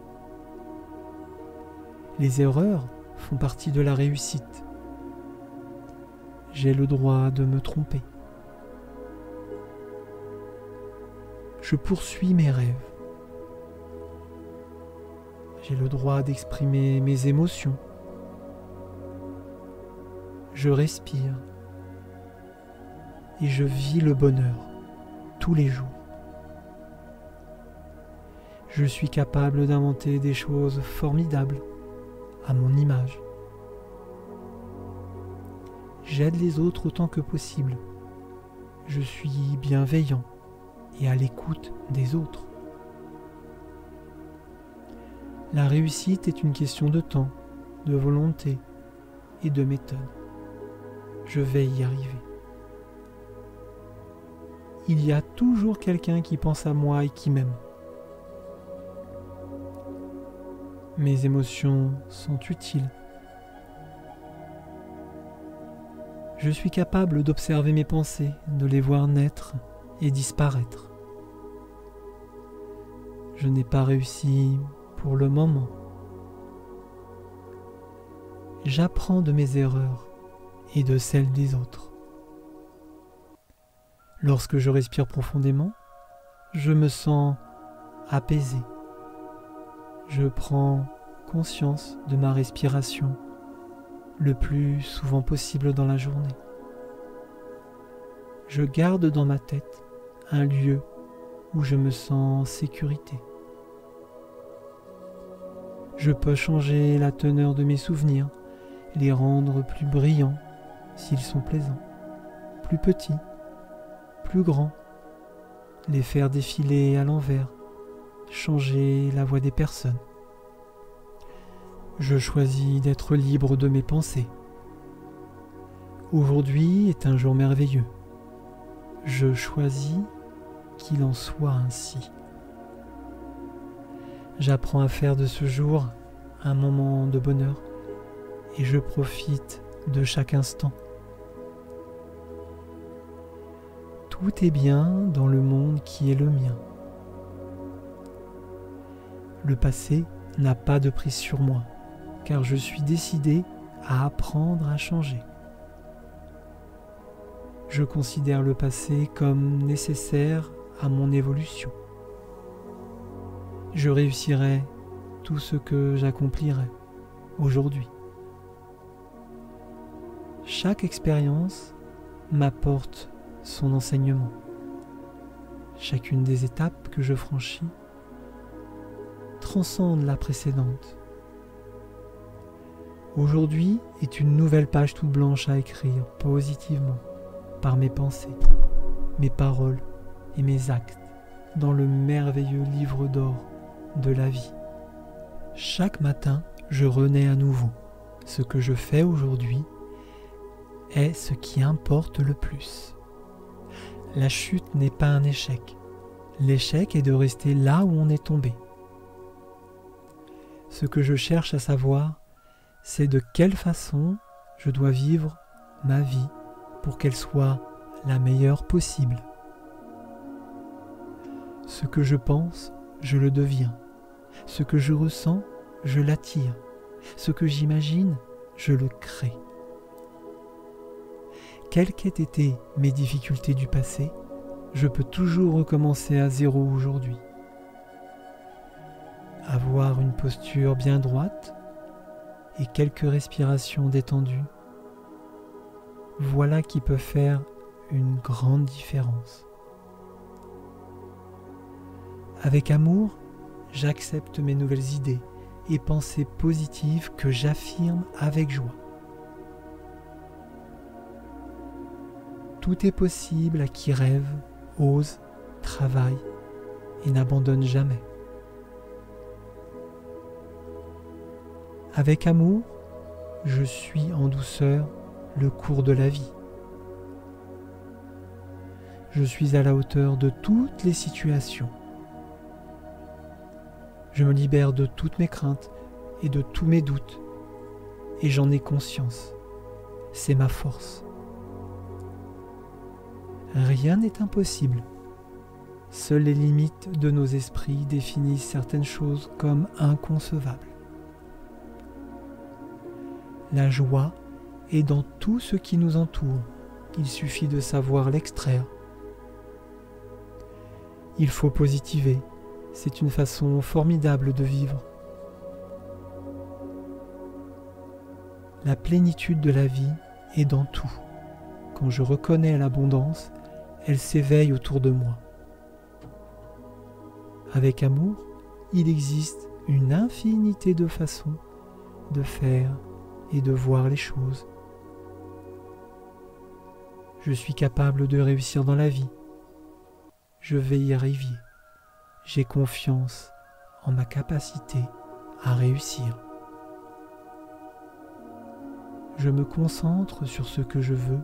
Les erreurs font partie de la réussite. J'ai le droit de me tromper. Je poursuis mes rêves. J'ai le droit d'exprimer mes émotions. Je respire et je vis le bonheur tous les jours. Je suis capable d'inventer des choses formidables à mon image. J'aide les autres autant que possible. Je suis bienveillant et à l'écoute des autres. La réussite est une question de temps, de volonté et de méthode. Je vais y arriver. Il y a toujours quelqu'un qui pense à moi et qui m'aime. Mes émotions sont utiles. Je suis capable d'observer mes pensées, de les voir naître et disparaître. Je n'ai pas réussi pour le moment. J'apprends de mes erreurs et de celles des autres. Lorsque je respire profondément, je me sens apaisé. Je prends conscience de ma respiration le plus souvent possible dans la journée. Je garde dans ma tête un lieu où je me sens en sécurité. Je peux changer la teneur de mes souvenirs, les rendre plus brillants s'ils sont plaisants, plus petits, plus grands, les faire défiler à l'envers, changer la voix des personnes. Je choisis d'être libre de mes pensées. Aujourd'hui est un jour merveilleux. Je choisis qu'il en soit ainsi. J'apprends à faire de ce jour un moment de bonheur et je profite de chaque instant. Tout est bien dans le monde qui est le mien. Le passé n'a pas de prise sur moi, car je suis décidé à apprendre à changer. Je considère le passé comme nécessaire à mon évolution. Je réussirai tout ce que j'accomplirai aujourd'hui. Chaque expérience m'apporte son enseignement. Chacune des étapes que je franchis transcende la précédente Aujourd'hui est une nouvelle page toute blanche à écrire positivement par mes pensées, mes paroles et mes actes dans le merveilleux livre d'or de la vie. Chaque matin, je renais à nouveau. Ce que je fais aujourd'hui est ce qui importe le plus. La chute n'est pas un échec. L'échec est de rester là où on est tombé. Ce que je cherche à savoir, c'est de quelle façon je dois vivre ma vie pour qu'elle soit la meilleure possible. Ce que je pense, je le deviens. Ce que je ressens, je l'attire. Ce que j'imagine, je le crée. Quelles qu'aient été mes difficultés du passé, je peux toujours recommencer à zéro aujourd'hui. Avoir une posture bien droite et quelques respirations détendues, voilà qui peut faire une grande différence. Avec amour, j'accepte mes nouvelles idées et pensées positives que j'affirme avec joie. Tout est possible à qui rêve, ose, travaille et n'abandonne jamais. Avec amour, je suis en douceur le cours de la vie. Je suis à la hauteur de toutes les situations. Je me libère de toutes mes craintes et de tous mes doutes, et j'en ai conscience. C'est ma force. Rien n'est impossible. Seules les limites de nos esprits définissent certaines choses comme inconcevables. La joie est dans tout ce qui nous entoure. Il suffit de savoir l'extraire. Il faut positiver. C'est une façon formidable de vivre. La plénitude de la vie est dans tout. Quand je reconnais l'abondance, elle s'éveille autour de moi. Avec amour, il existe une infinité de façons de faire et de voir les choses. Je suis capable de réussir dans la vie. Je vais y arriver. J'ai confiance en ma capacité à réussir. Je me concentre sur ce que je veux.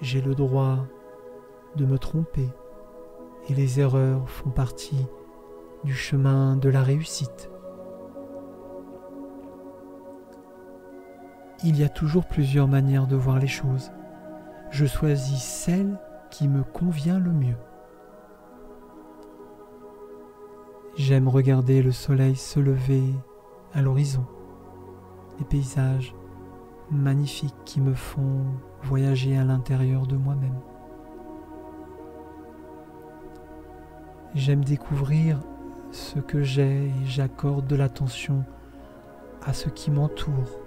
J'ai le droit de me tromper et les erreurs font partie du chemin de la réussite. Il y a toujours plusieurs manières de voir les choses. Je choisis celle qui me convient le mieux. J'aime regarder le soleil se lever à l'horizon, les paysages magnifiques qui me font voyager à l'intérieur de moi-même. J'aime découvrir ce que j'ai et j'accorde de l'attention à ce qui m'entoure,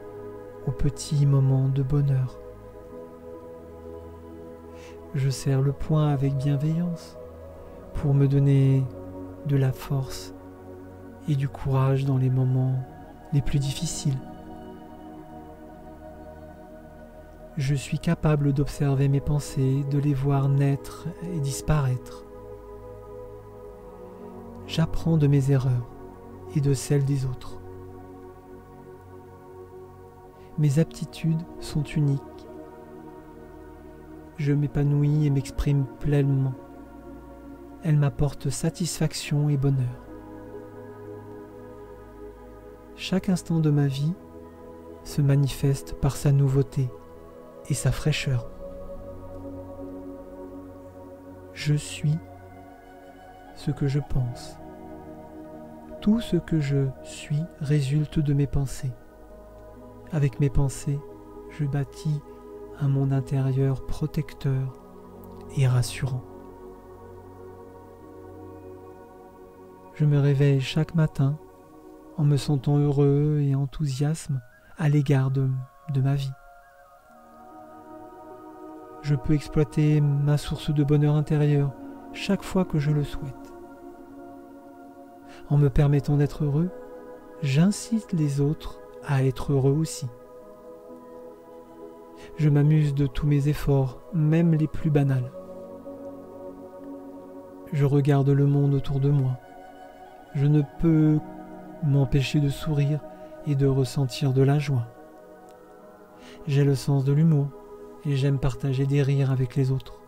aux petits moments de bonheur. Je serre le poing avec bienveillance pour me donner de la force et du courage dans les moments les plus difficiles. Je suis capable d'observer mes pensées, de les voir naître et disparaître. J'apprends de mes erreurs et de celles des autres. Mes aptitudes sont uniques. Je m'épanouis et m'exprime pleinement. Elles m'apportent satisfaction et bonheur. Chaque instant de ma vie se manifeste par sa nouveauté et sa fraîcheur. Je suis ce que je pense. Tout ce que je suis résulte de mes pensées. Avec mes pensées, je bâtis un monde intérieur protecteur et rassurant. Je me réveille chaque matin en me sentant heureux et enthousiaste à l'égard de ma vie. Je peux exploiter ma source de bonheur intérieur chaque fois que je le souhaite. En me permettant d'être heureux, J'incite les autres à être heureux aussi. Je m'amuse de tous mes efforts, même les plus banals. Je regarde le monde autour de moi. Je ne peux m'empêcher de sourire et de ressentir de la joie. J'ai le sens de l'humour et j'aime partager des rires avec les autres.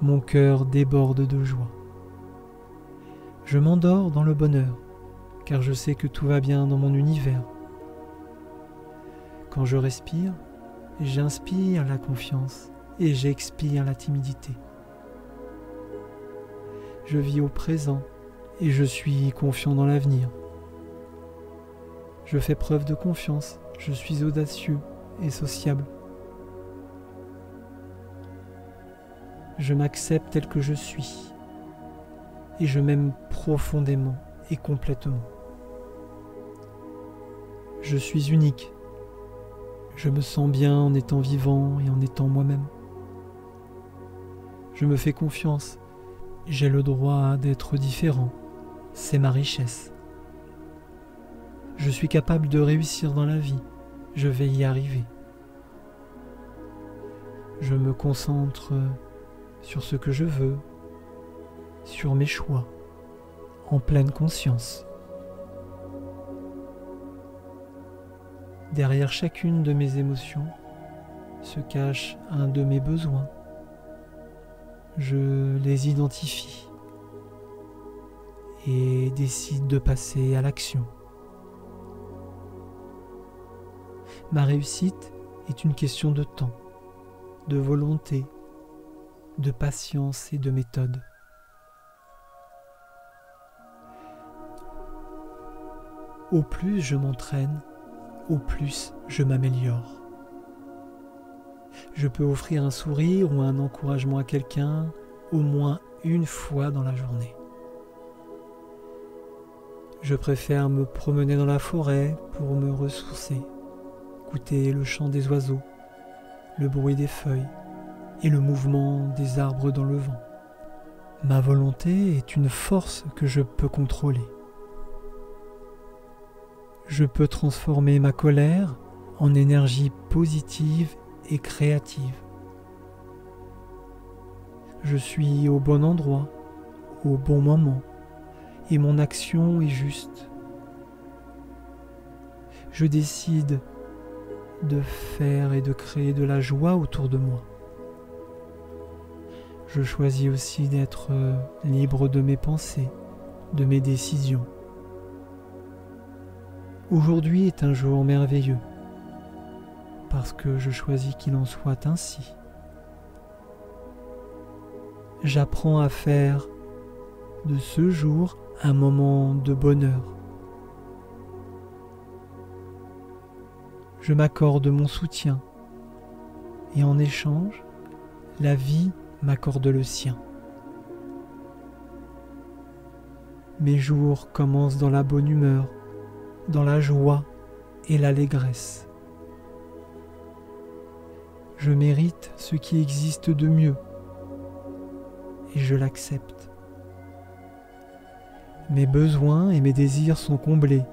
Mon cœur déborde de joie. Je m'endors dans le bonheur, car je sais que tout va bien dans mon univers. Quand je respire, j'inspire la confiance et j'expire la timidité. Je vis au présent et je suis confiant dans l'avenir. Je fais preuve de confiance, je suis audacieux et sociable. Je m'accepte tel que je suis et je m'aime profondément et complètement. Je suis unique. Je me sens bien en étant vivant et en étant moi-même. Je me fais confiance. J'ai le droit d'être différent. C'est ma richesse. Je suis capable de réussir dans la vie. Je vais y arriver. Je me concentre sur ce que je veux, sur mes choix, en pleine conscience. Derrière chacune de mes émotions se cache un de mes besoins. Je les identifie et décide de passer à l'action. Ma réussite est une question de temps, de volonté, de patience et de méthode. Au plus je m'entraîne, au plus je m'améliore. Je peux offrir un sourire ou un encouragement à quelqu'un au moins une fois dans la journée. Je préfère me promener dans la forêt pour me ressourcer, écouter le chant des oiseaux, le bruit des feuilles et le mouvement des arbres dans le vent. Ma volonté est une force que je peux contrôler. Je peux transformer ma colère en énergie positive et créative. Je suis au bon endroit, au bon moment, et mon action est juste. Je décide de faire et de créer de la joie autour de moi. Je choisis aussi d'être libre de mes pensées, de mes décisions. Aujourd'hui est un jour merveilleux, parce que je choisis qu'il en soit ainsi. J'apprends à faire de ce jour un moment de bonheur. Je m'accorde mon soutien, et en échange, la vie m'accorde le sien. Mes jours commencent dans la bonne humeur, dans la joie et l'allégresse. Je mérite ce qui existe de mieux et je l'accepte. Mes besoins et mes désirs sont comblés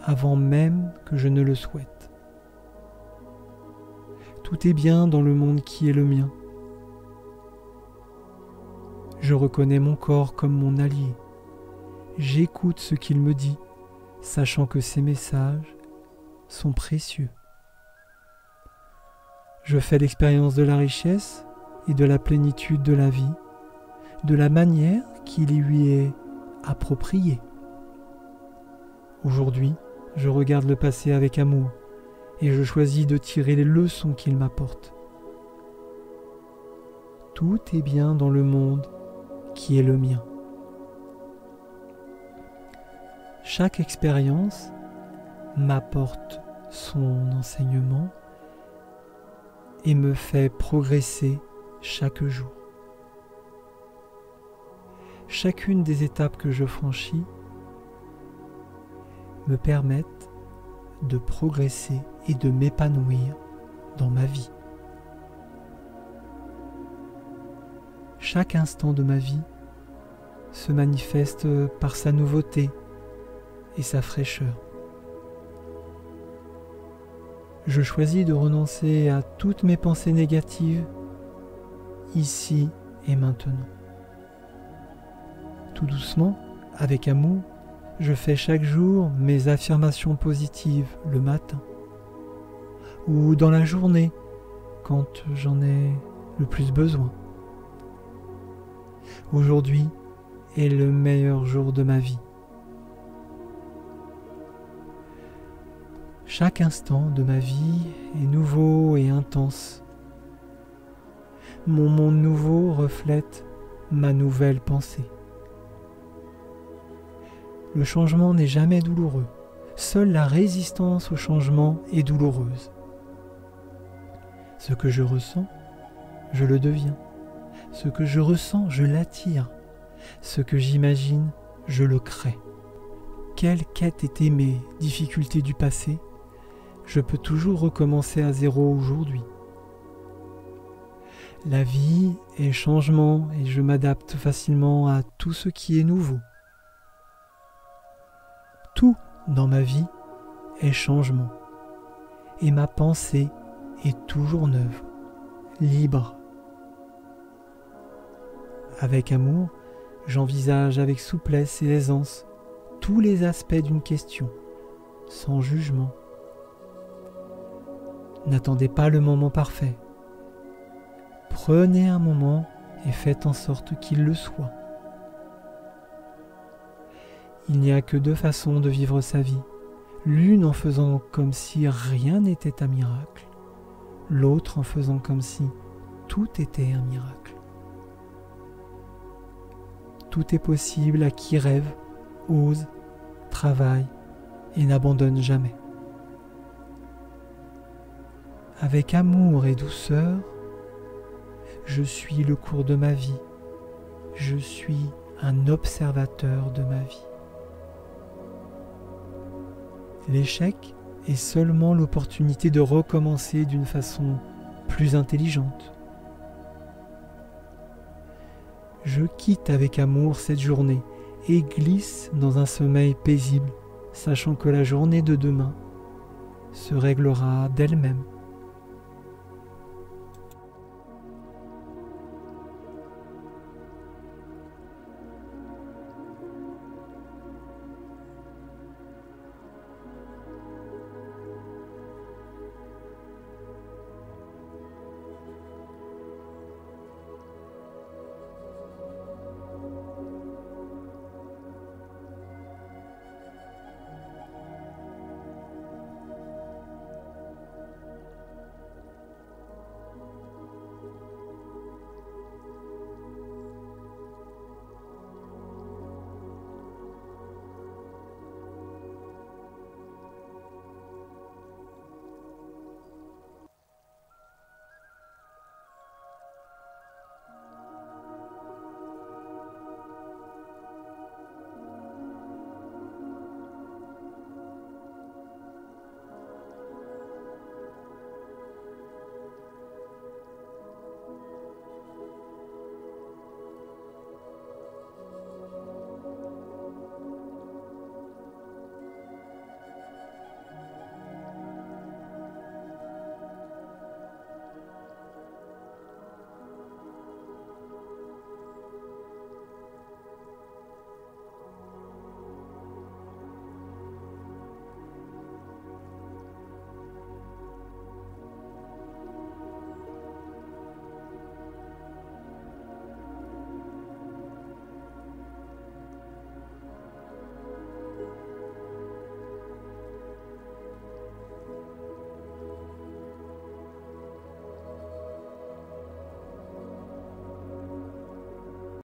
avant même que je ne le souhaite. Tout est bien dans le monde qui est le mien. Je reconnais mon corps comme mon allié. J'écoute ce qu'il me dit, sachant que ces messages sont précieux. Je fais l'expérience de la richesse et de la plénitude de la vie, de la manière qui lui est appropriée. Aujourd'hui, je regarde le passé avec amour et je choisis de tirer les leçons qu'il m'apporte. Tout est bien dans le monde qui est le mien. Chaque expérience m'apporte son enseignement et me fait progresser chaque jour. Chacune des étapes que je franchis me permettent de progresser et de m'épanouir dans ma vie. Chaque instant de ma vie se manifeste par sa nouveauté et sa fraîcheur. Je choisis de renoncer à toutes mes pensées négatives, ici et maintenant. Tout doucement, avec amour, je fais chaque jour mes affirmations positives le matin ou dans la journée quand j'en ai le plus besoin. Aujourd'hui est le meilleur jour de ma vie. Chaque instant de ma vie est nouveau et intense. Mon monde nouveau reflète ma nouvelle pensée. Le changement n'est jamais douloureux. Seule la résistance au changement est douloureuse. Ce que je ressens, je le deviens. Ce que je ressens, je l'attire. Ce que j'imagine, je le crée. Quelles qu'aient été mes difficultés du passé, je peux toujours recommencer à zéro aujourd'hui. La vie est changement et je m'adapte facilement à tout ce qui est nouveau. Tout dans ma vie est changement et ma pensée est toujours neuve, libre. Avec amour, j'envisage avec souplesse et aisance tous les aspects d'une question, sans jugement. N'attendez pas le moment parfait. Prenez un moment et faites en sorte qu'il le soit. Il n'y a que deux façons de vivre sa vie, l'une en faisant comme si rien n'était un miracle, l'autre en faisant comme si tout était un miracle. Tout est possible à qui rêve, ose, travaille et n'abandonne jamais. Avec amour et douceur, je suis le cours de ma vie. Je suis un observateur de ma vie. L'échec est seulement l'opportunité de recommencer d'une façon plus intelligente. Je quitte avec amour cette journée et glisse dans un sommeil paisible, sachant que la journée de demain se réglera d'elle-même.